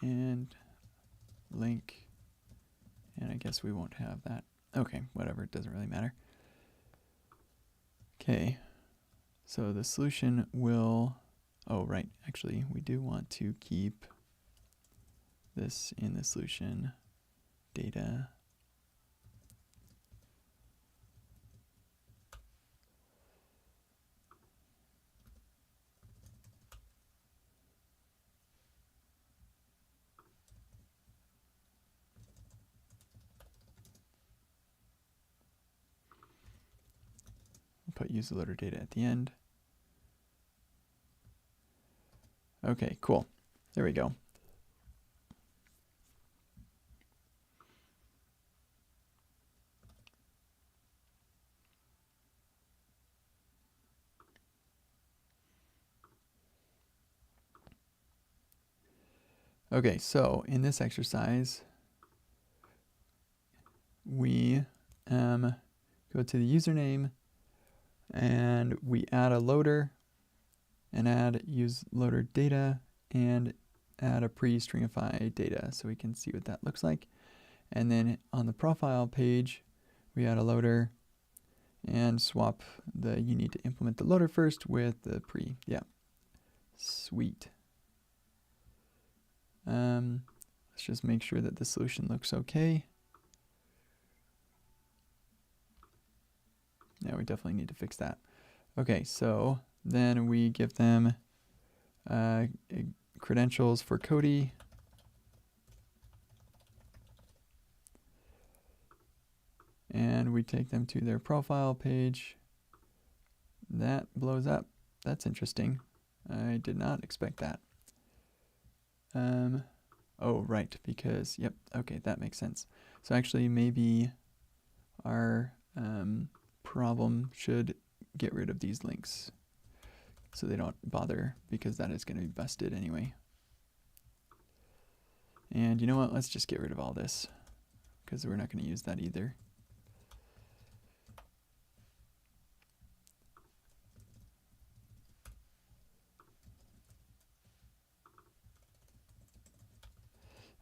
And link, and I guess we won't have that. Okay, whatever, it doesn't really matter. Okay, so the solution will, oh right, actually we do want to keep this in the solution data. Put use loader data at the end. Okay, cool. There we go. Okay, so in this exercise, we go to the username and we add a loader and add use loader data and add a pre-stringify data so we can see what that looks like. And then on the profile page, we add a loader and swap the you need to implement the loader first with the pre. Yeah, sweet. Let's just make sure that the solution looks okay. Yeah, we definitely need to fix that. Okay, so then we give them credentials for Cody. And we take them to their profile page. That blows up. That's interesting. I did not expect that. Oh, right, because, yep, okay, that makes sense. So actually maybe our problem should get rid of these links so they don't bother, because that is going to be busted anyway. And you know what, let's just get rid of all this because we're not going to use that either.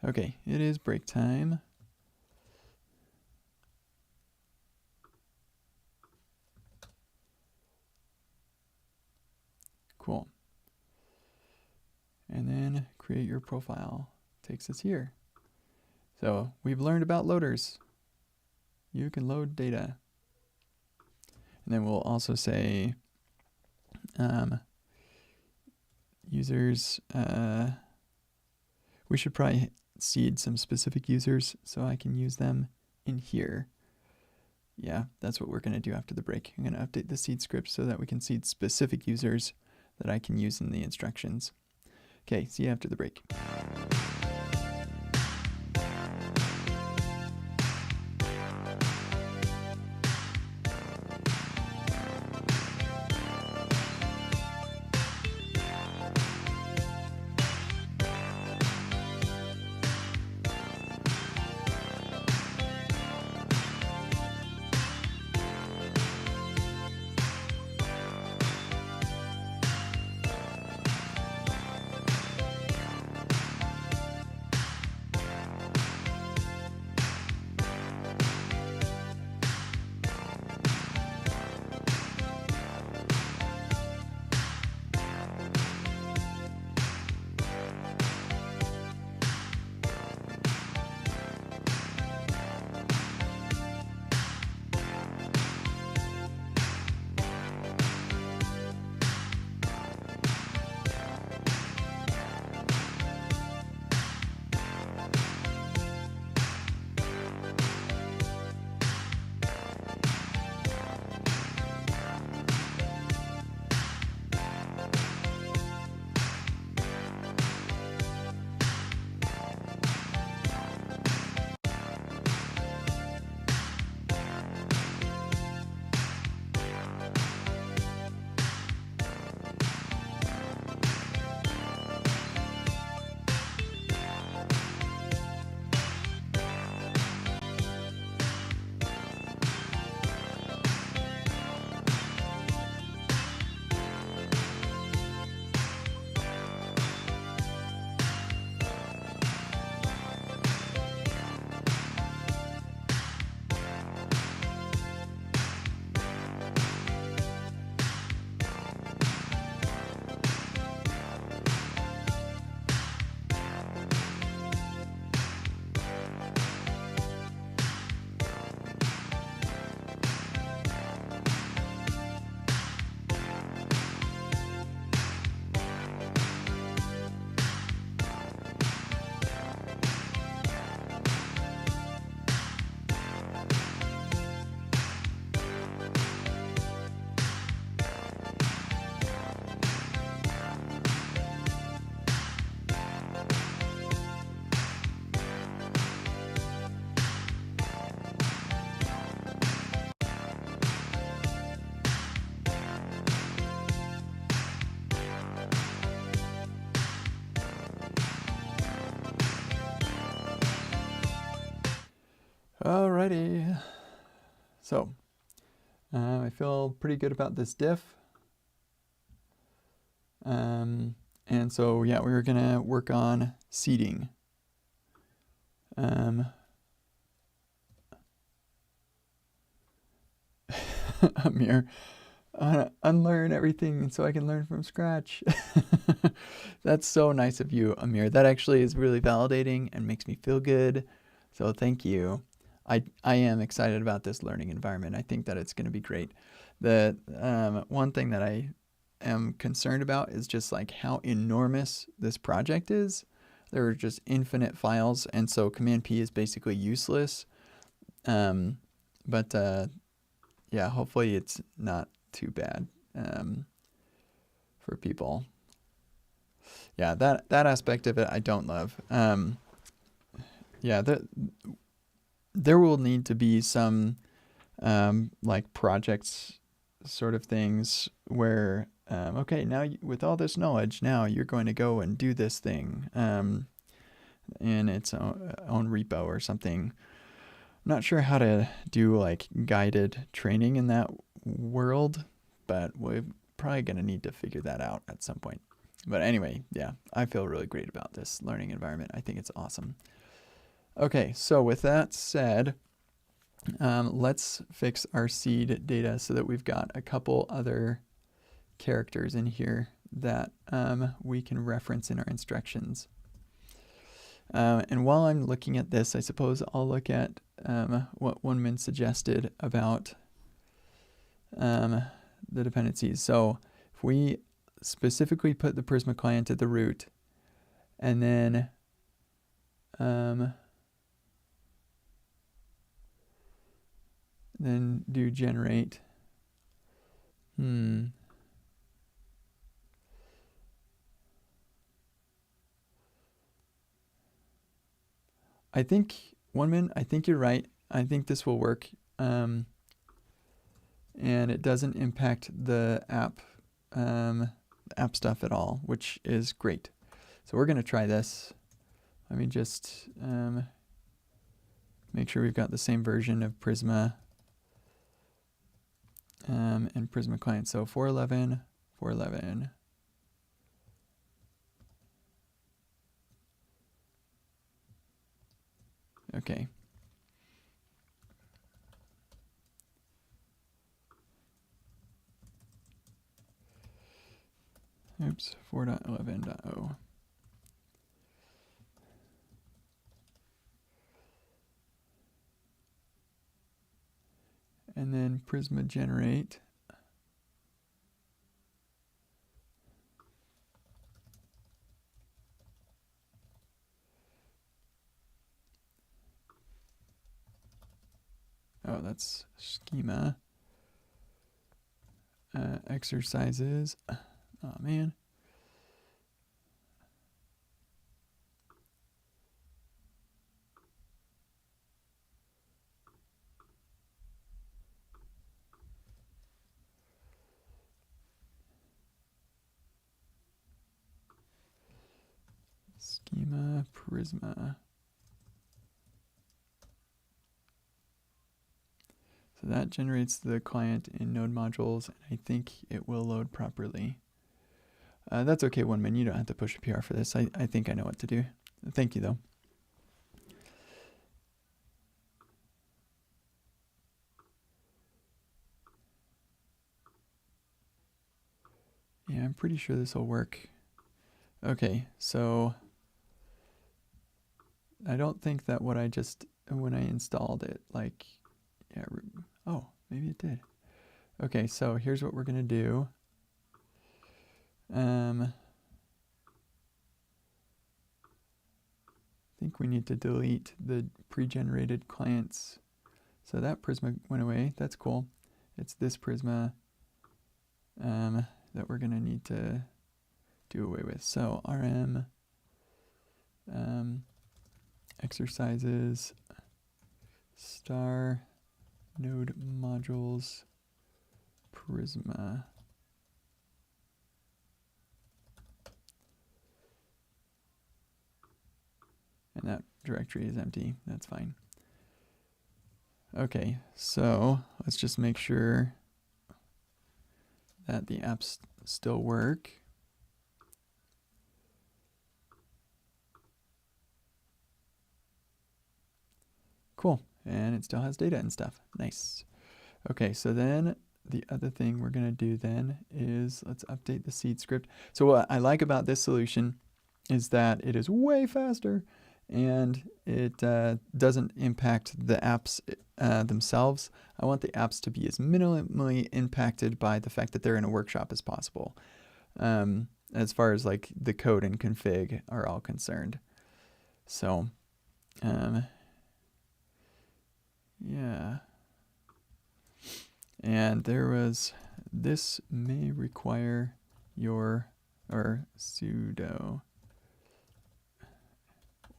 Okay, it is break time. Cool. And then create your profile. Takes us here. So we've learned about loaders. You can load data. And then we'll also say users, we should probably seed some specific users so I can use them in here. Yeah, that's what we're going to do after the break. I'm going to update the seed script so that we can seed specific users that I can use in the instructions. Okay, see you after the break. Alrighty, so I feel pretty good about this diff. And so yeah, we're gonna work on seeding. Amir, unlearn everything so I can learn from scratch. That's so nice of you, Amir. That actually is really validating and makes me feel good. So thank you. I am excited about this learning environment. I think that it's going to be great. The one thing that I am concerned about is just like how enormous this project is. There are just infinite files, and so Command P is basically useless. But yeah, hopefully it's not too bad for people. Yeah, that aspect of it I don't love. Yeah, there will need to be some like projects sort of things where okay, now with all this knowledge, now you're going to go and do this thing in its own repo or something. I'm not sure how to do like guided training in that world, but we're probably going to need to figure that out at some point. But anyway, yeah, I feel really great about this learning environment. I think it's awesome. Okay, so with that said, let's fix our seed data so that we've got a couple other characters in here that we can reference in our instructions. And while I'm looking at this, I suppose I'll look at what Wunman suggested about the dependencies. So if we specifically put the Prisma client at the root, and then do generate. I think, Wunman, I think you're right. I think this will work. And it doesn't impact the app stuff at all, which is great. So we're going to try this. Let me just make sure we've got the same version of Prisma and Prisma client. So 4.11, 4.11. Okay. Oops, 4.11.0. And then Prisma generate. Oh, that's schema. Exercises. Oh, man. Schema, Prisma. So that generates the client in node modules, and I think it will load properly. That's okay, Wunman. You don't have to push a PR for this. I think I know what to do. Thank you, though. Yeah, I'm pretty sure this will work. Okay, so I don't think that what I just, when I installed it, like, yeah, oh, maybe it did. Okay, so here's what we're going to do. I think we need to delete the pre-generated clients. So that Prisma went away. That's cool. It's this Prisma that we're going to need to do away with. So rm exercises star node modules Prisma. And that directory is empty. That's fine. Okay, so let's just make sure that the apps still work. Cool, and it still has data and stuff. Nice. Okay, so then the other thing we're gonna do then is let's update the seed script. So what I like about this solution is that it is way faster and it doesn't impact the apps themselves. I want the apps to be as minimally impacted by the fact that they're in a workshop as possible, as far as like the code and config are all concerned. So, yeah. And there was, this may require your, or sudo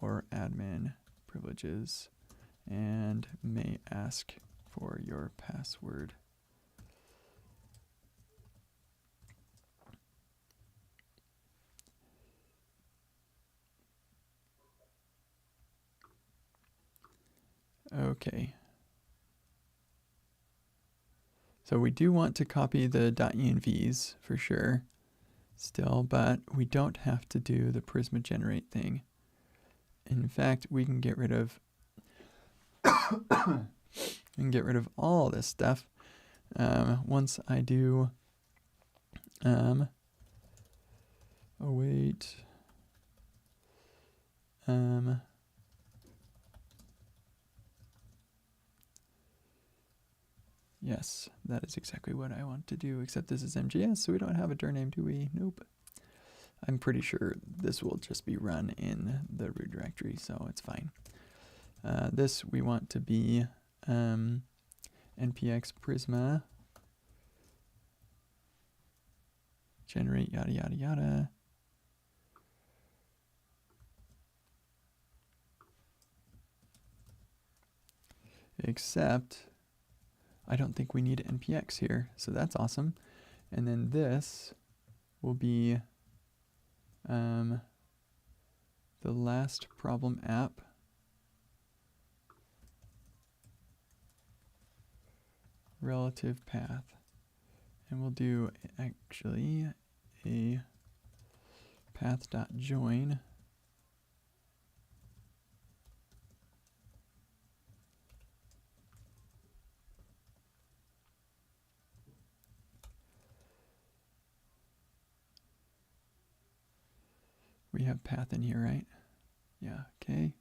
or admin privileges and may ask for your password. Okay. So we do want to copy the .envs for sure still, but we don't have to do the Prisma generate thing. In fact, we can get rid of all this stuff once I do Oh, wait. Yes, that is exactly what I want to do, except this is MGS, so we don't have a dir name, do we? Nope. I'm pretty sure this will just be run in the root directory, so it's fine. This we want to be npx prisma generate yada yada yada. Except I don't think we need npx here, so that's awesome. And then this will be the last problem app. Relative path. And we'll do actually a path.join. We have path in here, right? Yeah, okay.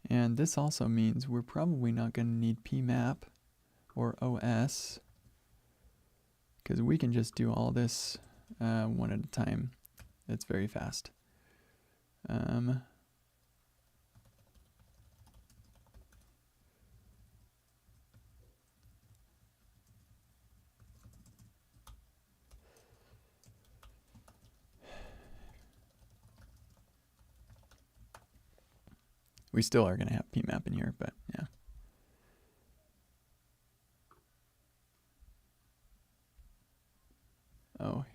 And this also means we're probably not going to need pmap or os, because we can just do all this one at a time. It's very fast. We still are going to have pmap in here, but yeah. Oh.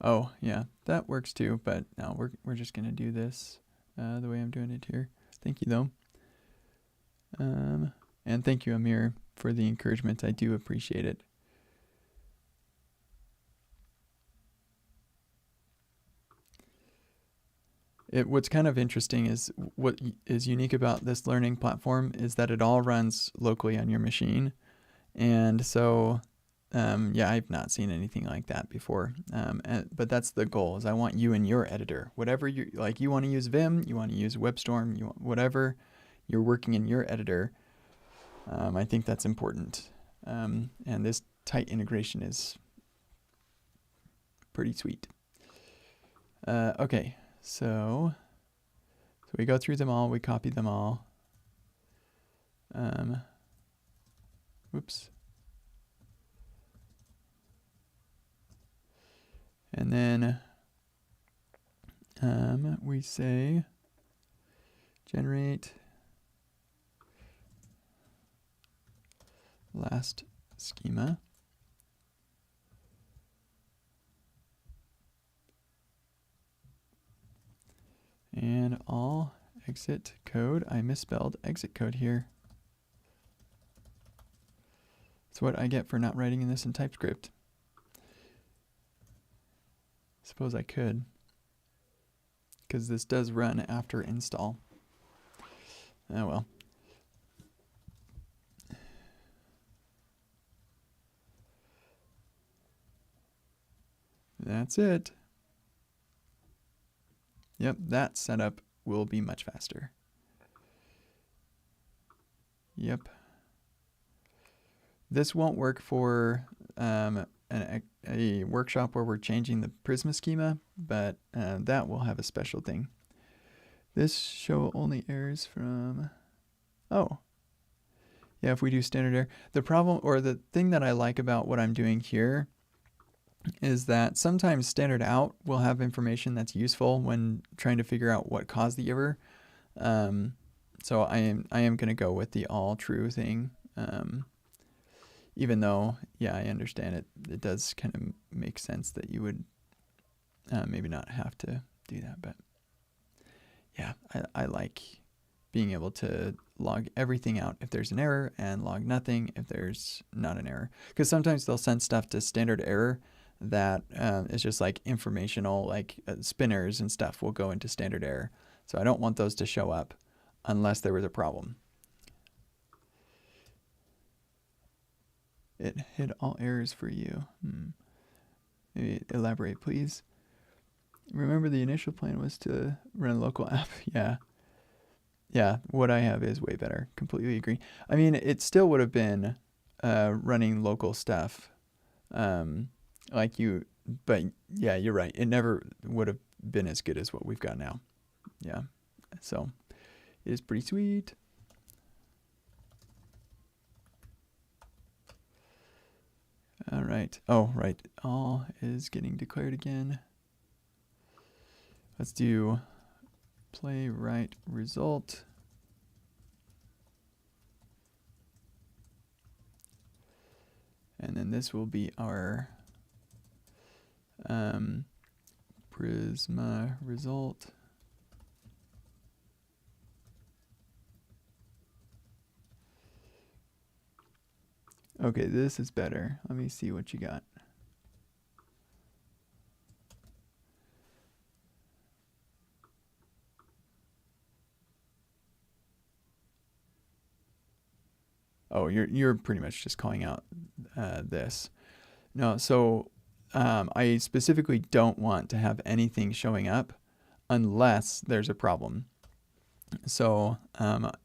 Oh, yeah, that works too, but no, we're just going to do this the way I'm doing it here. Thank you, though. And thank you, Amir, for the encouragement. I do appreciate it. What's kind of interesting is what is unique about this learning platform is that it all runs locally on your machine. And so, yeah, I've not seen anything like that before. But that's the goal, is I want you in your editor. Whatever you like, you want to use Vim, you want to use WebStorm, you want whatever, you're working in your editor. I think that's important. And this tight integration is pretty sweet. Okay, so we go through them all, we copy them all. Whoops. And then we say generate last schema. And all exit code. I misspelled exit code here. That's what I get for not writing this in TypeScript. Suppose I could, because this does run after install. Oh well. That's it. Yep, that setup will be much faster. Yep. This won't work for a workshop where we're changing the Prisma schema, but that will have a special thing. This show only errors from, oh. Yeah, if we do standard error. The problem, or the thing that I like about what I'm doing here is that sometimes standard out will have information that's useful when trying to figure out what caused the error. So I am going to go with the all true thing. Even though, yeah, I understand it. It does kind of make sense that you would maybe not have to do that. But yeah, I like being able to log everything out if there's an error and log nothing if there's not an error. Because sometimes they'll send stuff to standard error that is just like informational, like spinners and stuff will go into standard error. So I don't want those to show up unless there was a problem. It hid all errors for you. Maybe elaborate, please. Remember the initial plan was to run a local app. Yeah, what I have is way better. Completely agree. I mean, it still would have been running local stuff. But yeah, you're right. It never would have been as good as what we've got now. Yeah, so it is pretty sweet. All right. Oh, right. All is getting declared again. Let's do playwright result. And then this will be our Prisma result. Okay, this is better. Let me see what you got. Oh, you're pretty much just calling out this. No, so I specifically don't want to have anything showing up unless there's a problem. So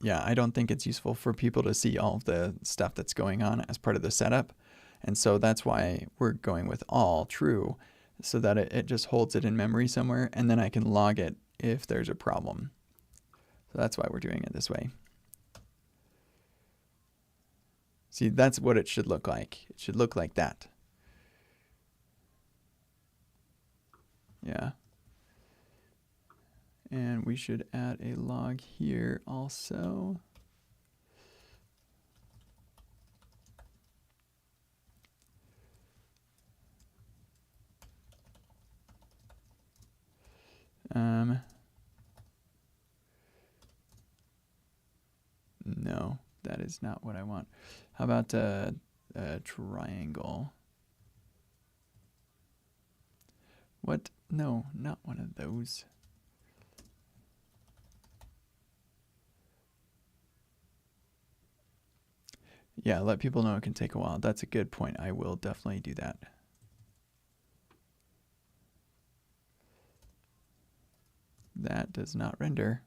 yeah, I don't think it's useful for people to see all of the stuff that's going on as part of the setup. And so that's why we're going with all true, so that it just holds it in memory somewhere, and then I can log it if there's a problem. So that's why we're doing it this way. See, that's what it should look like. It should look like that. Yeah. And we should add a log here also. No, that is not what I want. How about a triangle? What? No, not one of those. Yeah, let people know it can take a while. That's a good point. I will definitely do that. That does not render.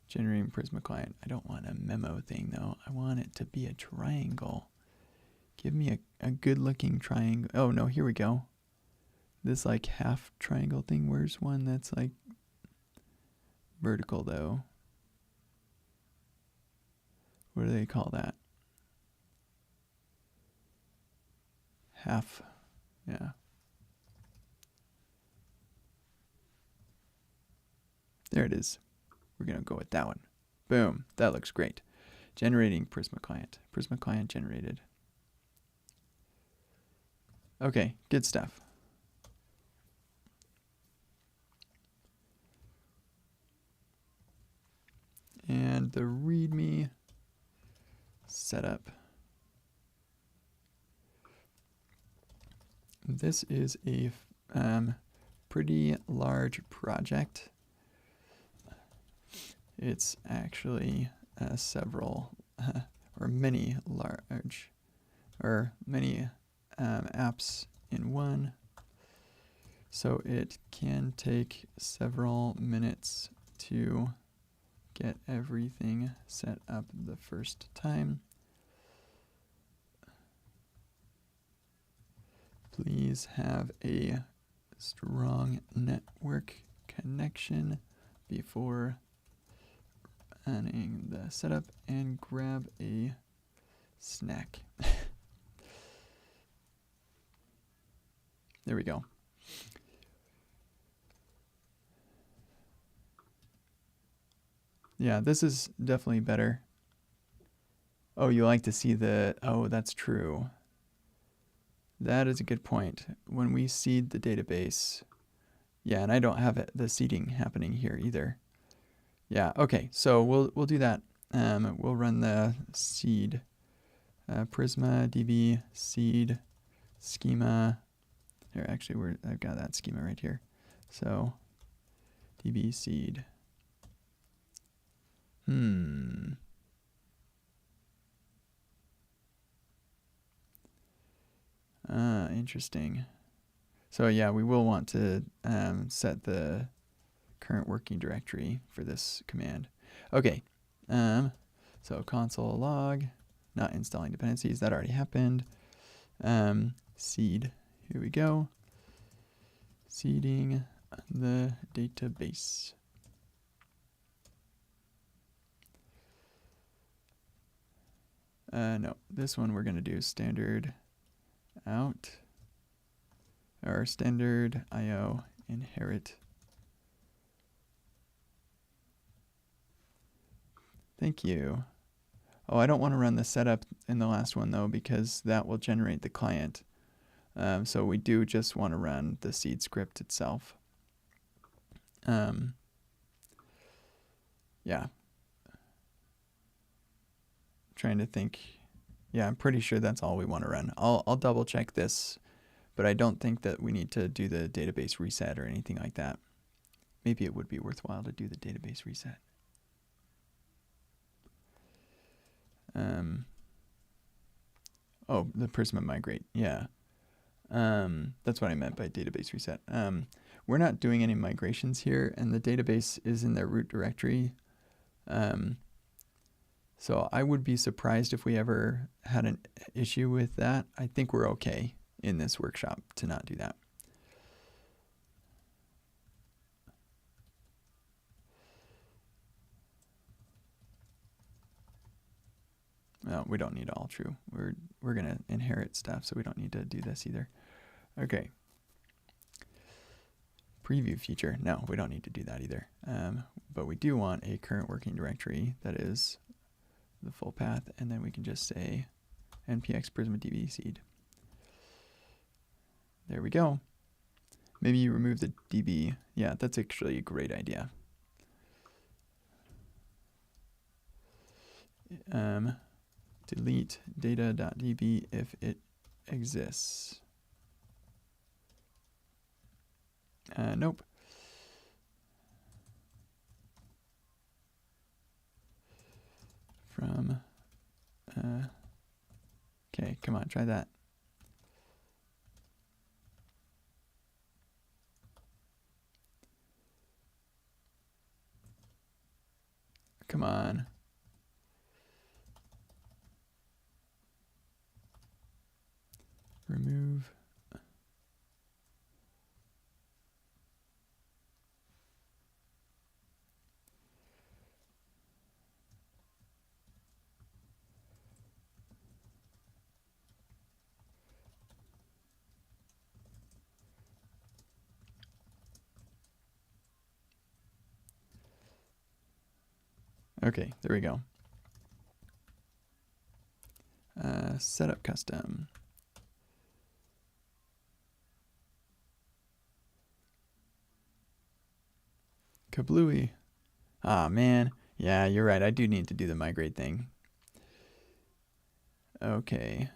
Generating Prisma client. I don't want a memo thing though. I want it to be a triangle. Give me a good looking triangle. Oh no, here we go. This like half triangle thing. Where's one that's like vertical though? What do they call that? Half. Yeah. There it is. We're going to go with that one. Boom. That looks great. Generating Prisma client. Prisma client generated. Okay, good stuff. And the README setup. This is a pretty large project. It's actually several or many large or many apps in one. So it can take several minutes to get everything set up the first time. Please have a strong network connection before running the setup, and grab a snack. There we go. Yeah, this is definitely better. Oh, you like to see the, oh, that's true. That is a good point. When we seed the database, yeah, and I don't have the seeding happening here either. Yeah, okay, so we'll do that. We'll run the seed Prisma DB seed schema Here, actually, I've got that schema right here. So db seed. Interesting. So yeah, we will want to set the current working directory for this command. Okay, so console log, not installing dependencies, that already happened. Seed, here we go. Seeding the database. No, this one we're going to do standard out, or standard IO inherit. Thank you. Oh, I don't want to run the setup in the last one though, because that will generate the client. So we do just want to run the seed script itself. Yeah. Trying to think. Yeah, I'm pretty sure that's all we want to run. I'll double check this, but I don't think that we need to do the database reset or anything like that. Maybe it would be worthwhile to do the database reset. Oh, the Prisma migrate. Yeah. That's what I meant by database reset. We're not doing any migrations here, and the database is in their root directory. So I would be surprised if we ever had an issue with that. I think we're okay in this workshop to not do that. No, we don't need all true. We're gonna inherit stuff, so we don't need to do this either. Okay. Preview feature. No, we don't need to do that either. But we do want a current working directory that is the full path, and then we can just say npx prisma db seed. There we go. Maybe you remove the db. Yeah, that's actually a great idea. Delete data.db if it exists. Nope. From, okay, come on, try that. Come on. Remove. Okay, there we go. Setup custom. Kablooey. Ah, man. Yeah, you're right. I do need to do the migrate thing. Okay.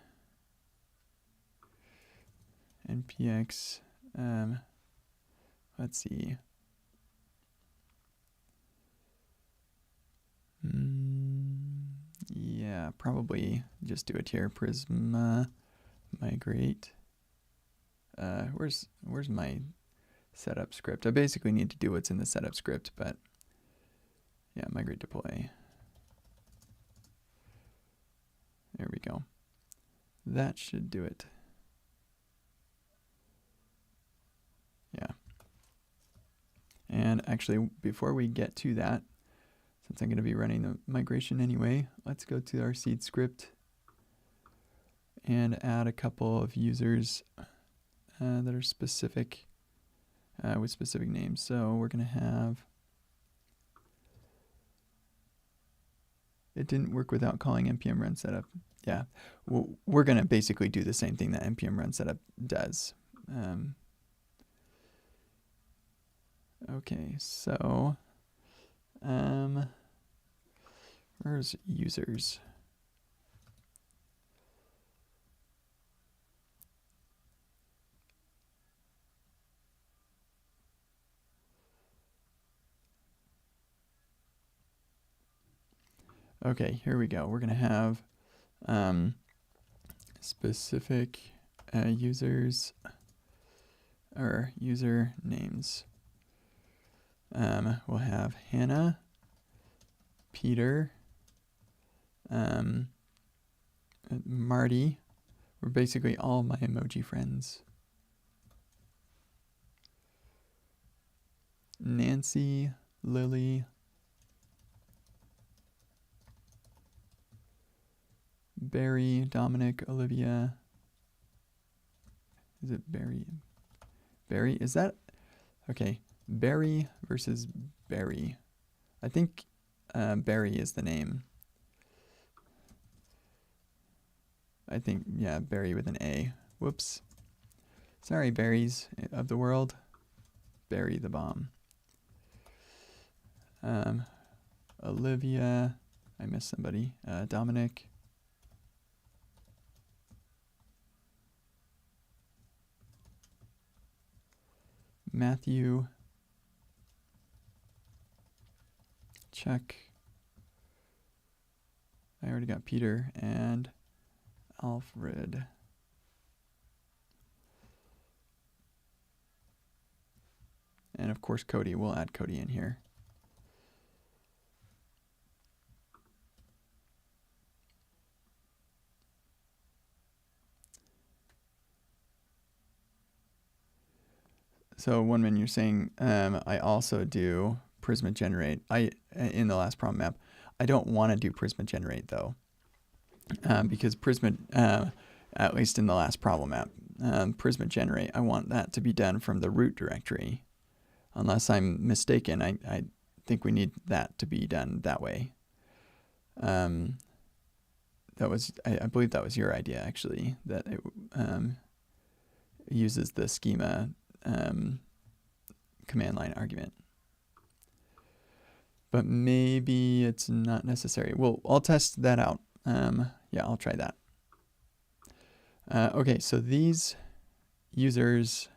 npx. Let's see. Yeah, probably just do it here. Prisma migrate. Where's my setup script? I basically need to do what's in the setup script, but yeah, migrate deploy. There we go. That should do it. Yeah. And actually, before we get to that, since I'm going to be running the migration anyway, let's go to our seed script and add a couple of users that are specific with specific names. So we're going to have, it didn't work without calling npm run setup. Yeah, we're going to basically do the same thing that npm run setup does. Okay, so where's users? Okay, here we go. We're going to have specific users or user names. We'll have Hannah, Peter, Marty. We're basically all my emoji friends. Nancy, Lily, Barry, Dominic, Olivia. Is it Barry? Barry, is that? Okay, Barry versus Barry. I think Barry is the name. I think, yeah, Barry with an A. Whoops. Sorry, berries of the world. Barry the bomb. Olivia. I missed somebody. Dominic. Matthew. Check. I already got Peter and Alfred. And of course Cody. We'll add Cody in here. So Oneman, you're saying I also do Prisma generate. In the last problem map, I don't want to do Prisma generate though, because Prisma, at least in the last problem map, Prisma generate, I want that to be done from the root directory. Unless I'm mistaken, I think we need that to be done that way. That was, I believe that was your idea actually, that it uses the schema command line argument. But maybe it's not necessary. Well, I'll test that out. Yeah, I'll try that. Okay, so these users,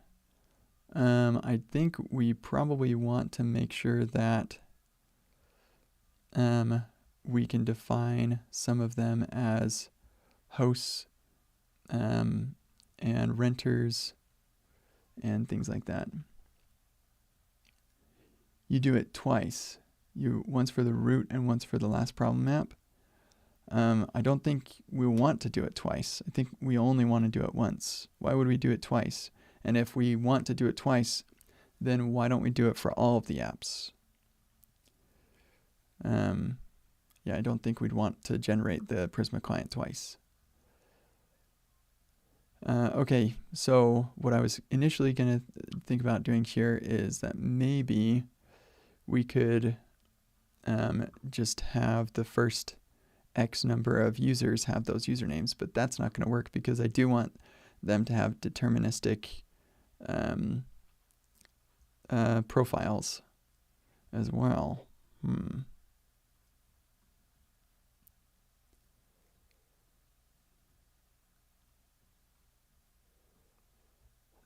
I think we probably want to make sure that we can define some of them as hosts and renters and things like that. You do it twice. Once for the root and once for the last problem map. I don't think we want to do it twice. I think we only want to do it once. Why would we do it twice? And if we want to do it twice, then why don't we do it for all of the apps? Yeah, I don't think we'd want to generate the Prisma client twice. Okay, so what I was initially going to think about doing here is that maybe we could just have the first X number of users have those usernames, but that's not going to work because I do want them to have deterministic profiles as well.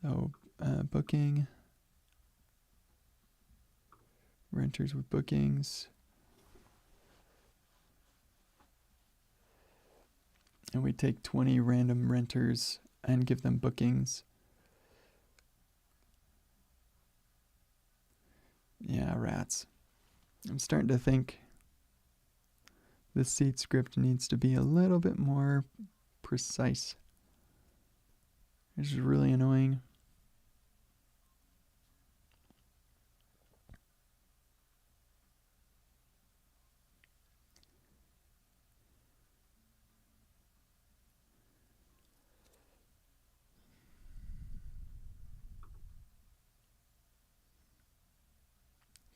So booking, renters with bookings. And we take 20 random renters and give them bookings. Yeah, rats. I'm starting to think this seed script needs to be a little bit more precise. It's really annoying.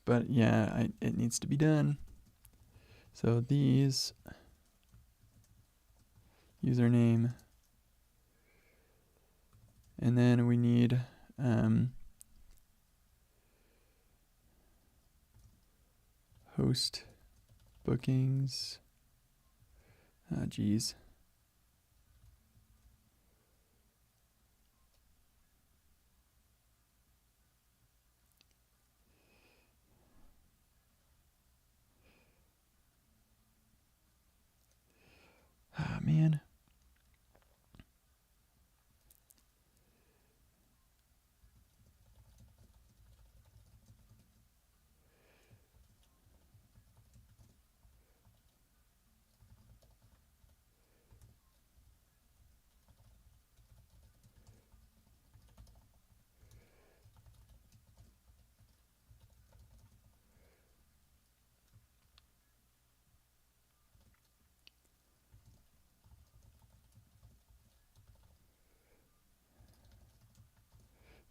But yeah, it needs to be done. So these, username, and then we need host bookings. Geez. man.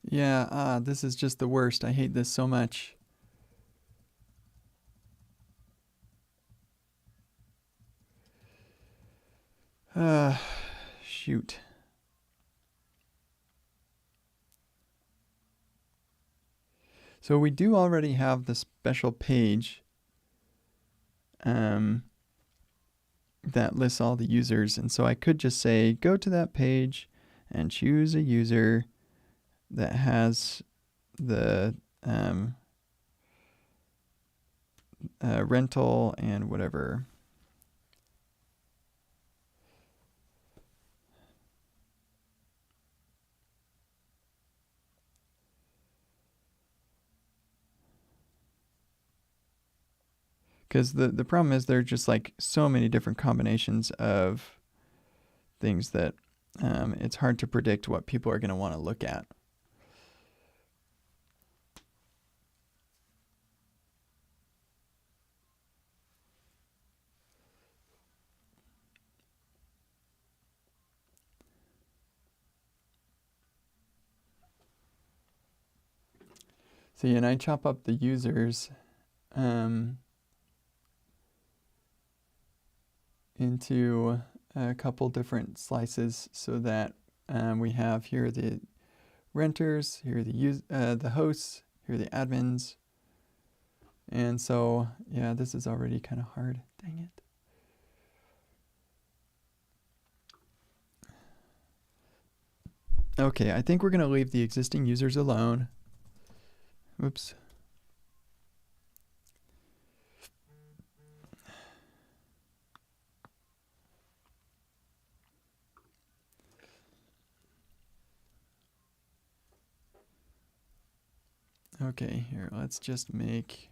Yeah, this is just the worst. I hate this so much. Shoot. So we do already have the special page that lists all the users. And so I could just say, go to that page and choose a user that has the rental and whatever. Because the problem is there are just like so many different combinations of things that it's hard to predict what people are going to want to look at. See, and I chop up the users into a couple different slices so that we have here the renters, here are the hosts, here are the admins. And so, yeah, this is already kind of hard. Dang it. Okay, I think we're going to leave the existing users alone. Oops. Okay, here, let's just make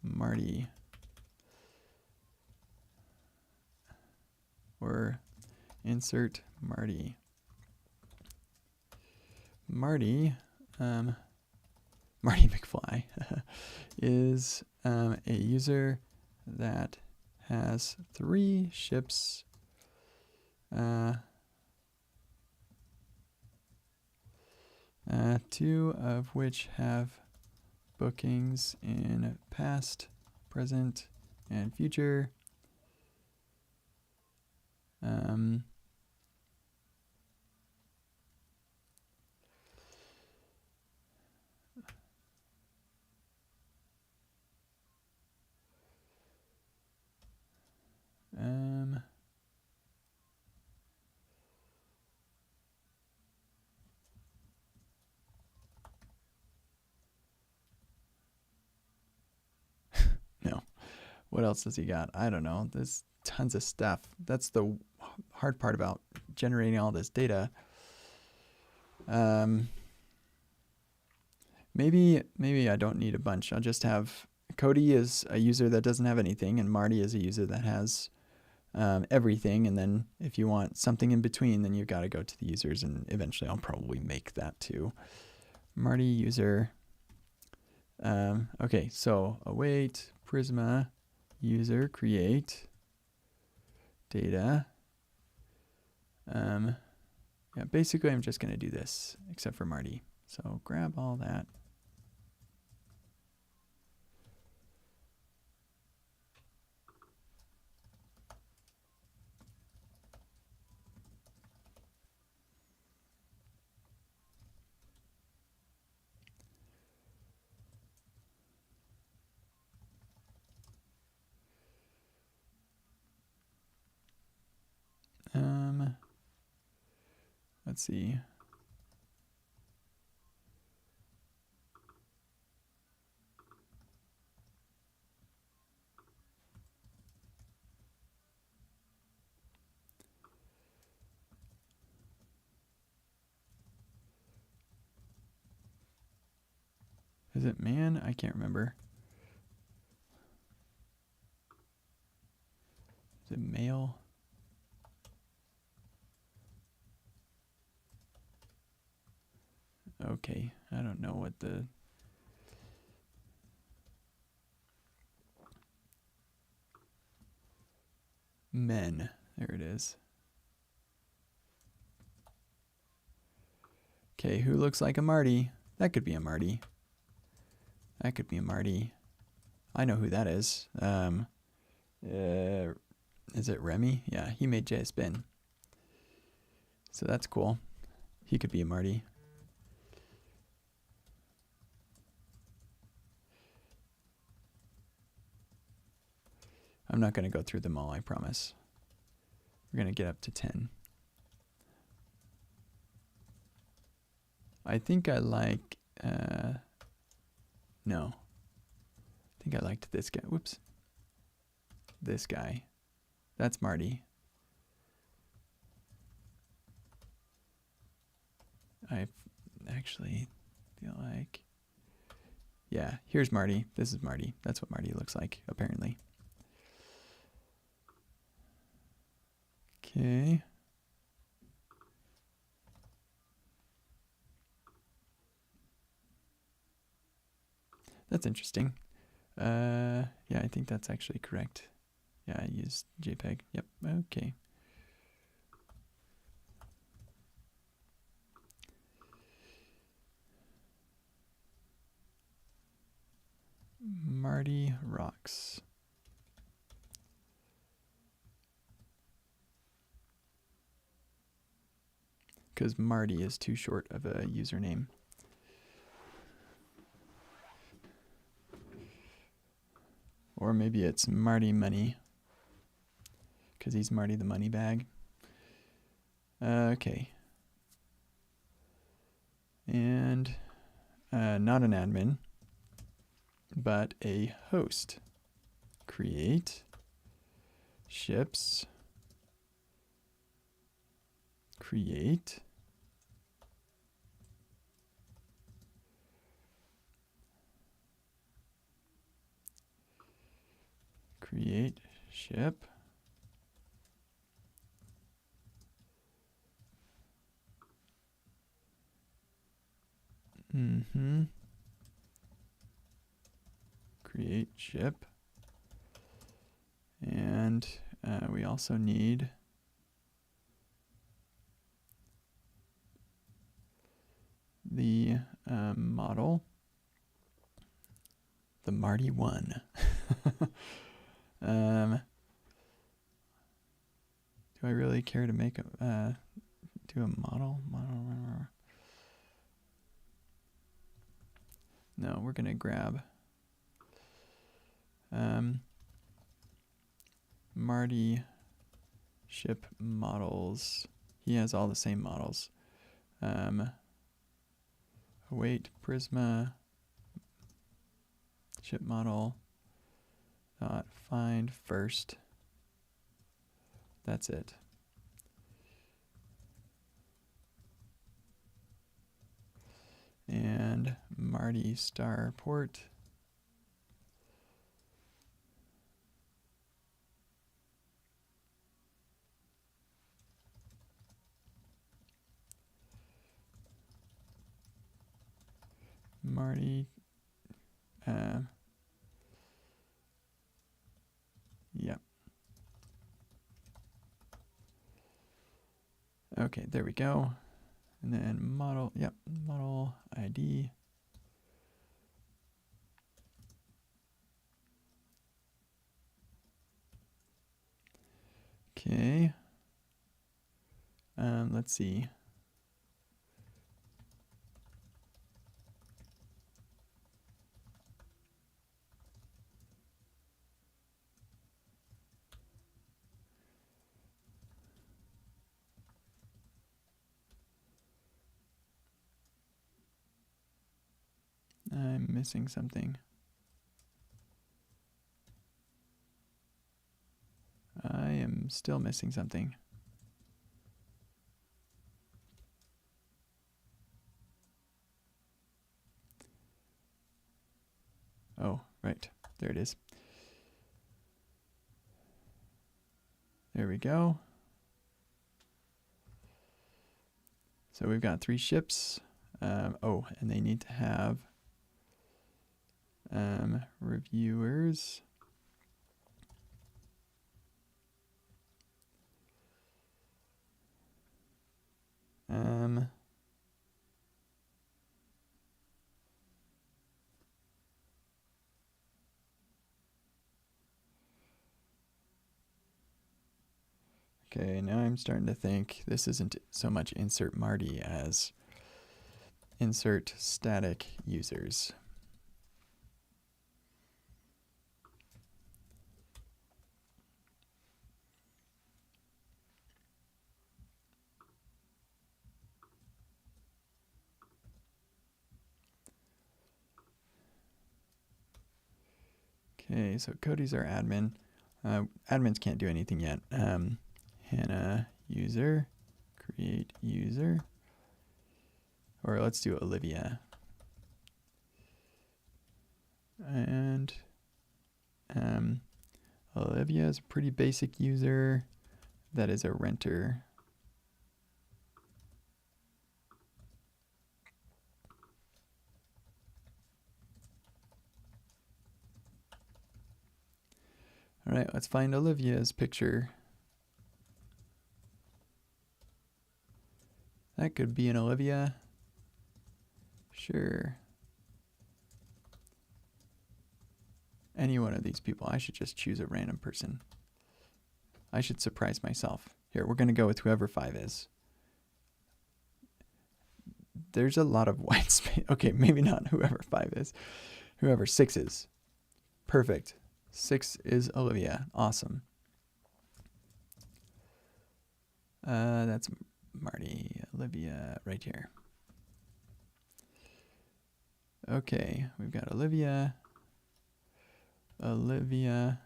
Marty, or insert Marty. Marty McFly is a user that has 3 ships, 2 of which have bookings in past, present, and future. No. What else does he got? I don't know. There's tons of stuff. That's the hard part about generating all this data. Maybe I don't need a bunch. I'll just have Cody is a user that doesn't have anything, and Marty is a user that has everything. And then if you want something in between, then you've got to go to the users, and eventually I'll probably make that too. Marty user. Okay, so await Prisma user create data. Yeah, basically I'm just going to do this except for Marty. So grab all that. Let's see. Is it man? I can't remember. Is it male? Okay, I don't know what the... Men. There it is. Okay, who looks like a Marty? That could be a Marty. That could be a Marty. I know who that is. Is it Remy? Yeah, he made JSBin. So that's cool. He could be a Marty. I'm not going to go through them all, I promise. We're going to get up to 10. I think I like, no. I think I liked this guy. Whoops. This guy. That's Marty. I actually feel like, yeah, here's Marty. This is Marty. That's what Marty looks like, apparently. Okay. That's interesting. Yeah, I think that's actually correct. Yeah, I used JPEG. Yep, okay. Marty rocks. Because Marty is too short of a username. Or maybe it's Marty Money, because he's Marty the Money Bag. Okay. And not an admin, but a host. Create ships. Create. Create ship. Create ship. And we also need the model, the Marty 1. Do I really care to make a do a model? No, we're gonna grab Marty ship models. He has all the same models. Await Prisma ship model dot find first. That's it. And Marty star port. Marty, yep. Okay, there we go. And then model, yep, model ID. Okay. Let's see. I'm missing something. I am still missing something. Right, there it is. There we go. So we've got 3 ships. Oh, and they need to have reviewers. Okay, now I'm starting to think this isn't so much insert Marty as insert static users. Okay, so Cody's our admin. Admins can't do anything yet. Hannah user, create user, or let's do Olivia. And Olivia is a pretty basic user that is a renter. All right, let's find Olivia's picture. That could be an Olivia. Sure. Any one of these people. I should just choose a random person. I should surprise myself. Here, we're going to go with whoever 5 is. There's a lot of white space. Okay, maybe not whoever 5 is. Whoever 6 is. Perfect. 6 is Olivia. Awesome. That's Marty. Olivia right here. Okay, we've got Olivia. Olivia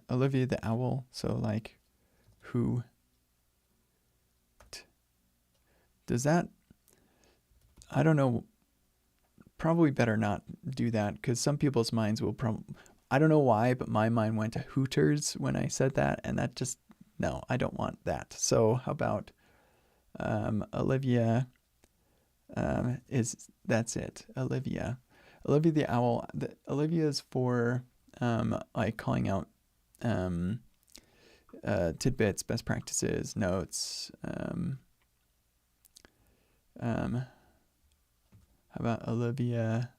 the owl. So like, who? Does that? I don't know. Probably better not do that because some people's minds will probably. I don't know why, but my mind went to Hooters when I said that, and that just no. I don't want that. So how about Olivia? That's it? Olivia the owl. Olivia is for like calling out tidbits, best practices, notes. How about Olivia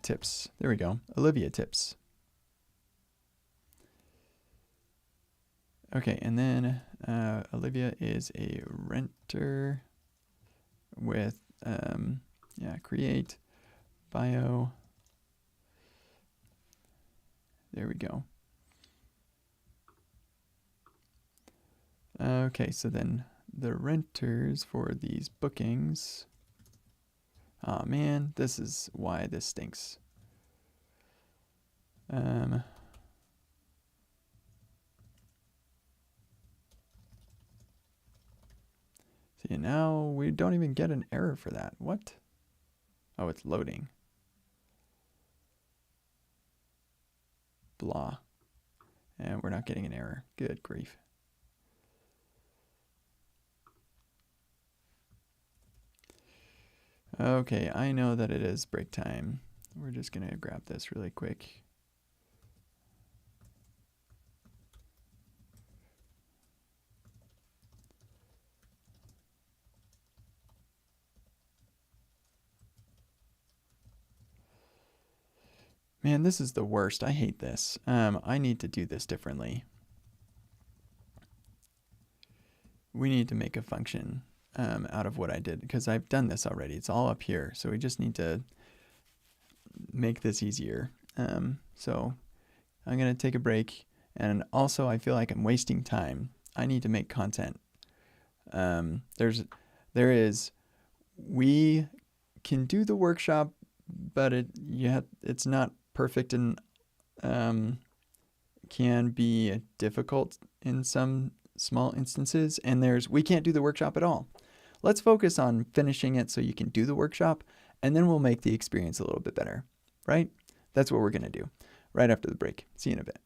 tips? There we go. Olivia tips. Okay, and then Olivia is a renter with create bio. There we go. Okay, so then the renters for these bookings. Oh man, this is why this stinks. See, now we don't even get an error for that. What? Oh, it's loading. Blah. And we're not getting an error. Good grief. Okay, I know that it is break time. We're just going to grab this really quick. Man, this is the worst. I hate this. I need to do this differently. We need to make a function out of what I did because I've done this already. It's all up here. So we just need to make this easier. So I'm going to take a break. And also, I feel like I'm wasting time. I need to make content. We can do the workshop, but it's not perfect and can be difficult in some small instances. And we can't do the workshop at all. Let's focus on finishing it so you can do the workshop and then we'll make the experience a little bit better, right? That's what we're going to do right after the break. See you in a bit.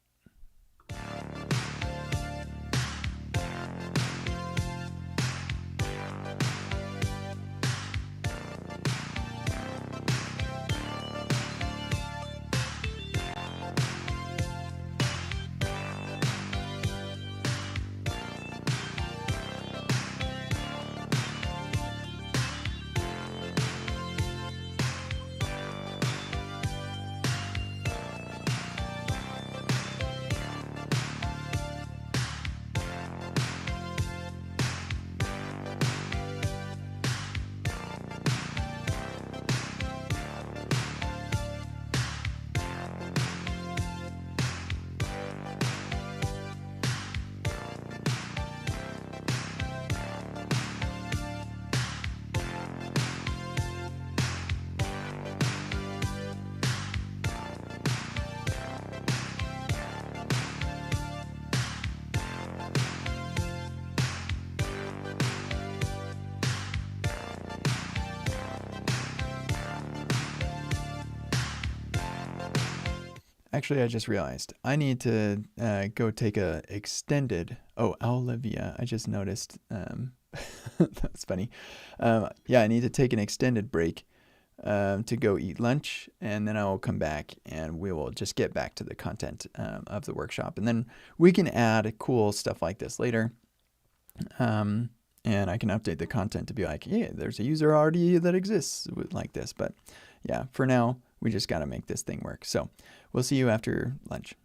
Actually, I just realized I need to go take a extended. Oh, Olivia, I just noticed. That's funny. Yeah, I need to take an extended break to go eat lunch, and then I will come back and we will just get back to the content of the workshop. And then we can add cool stuff like this later. And I can update the content to be like, yeah, there's a user already that exists like this. But yeah, for now, we just got to make this thing work. So we'll see you after lunch.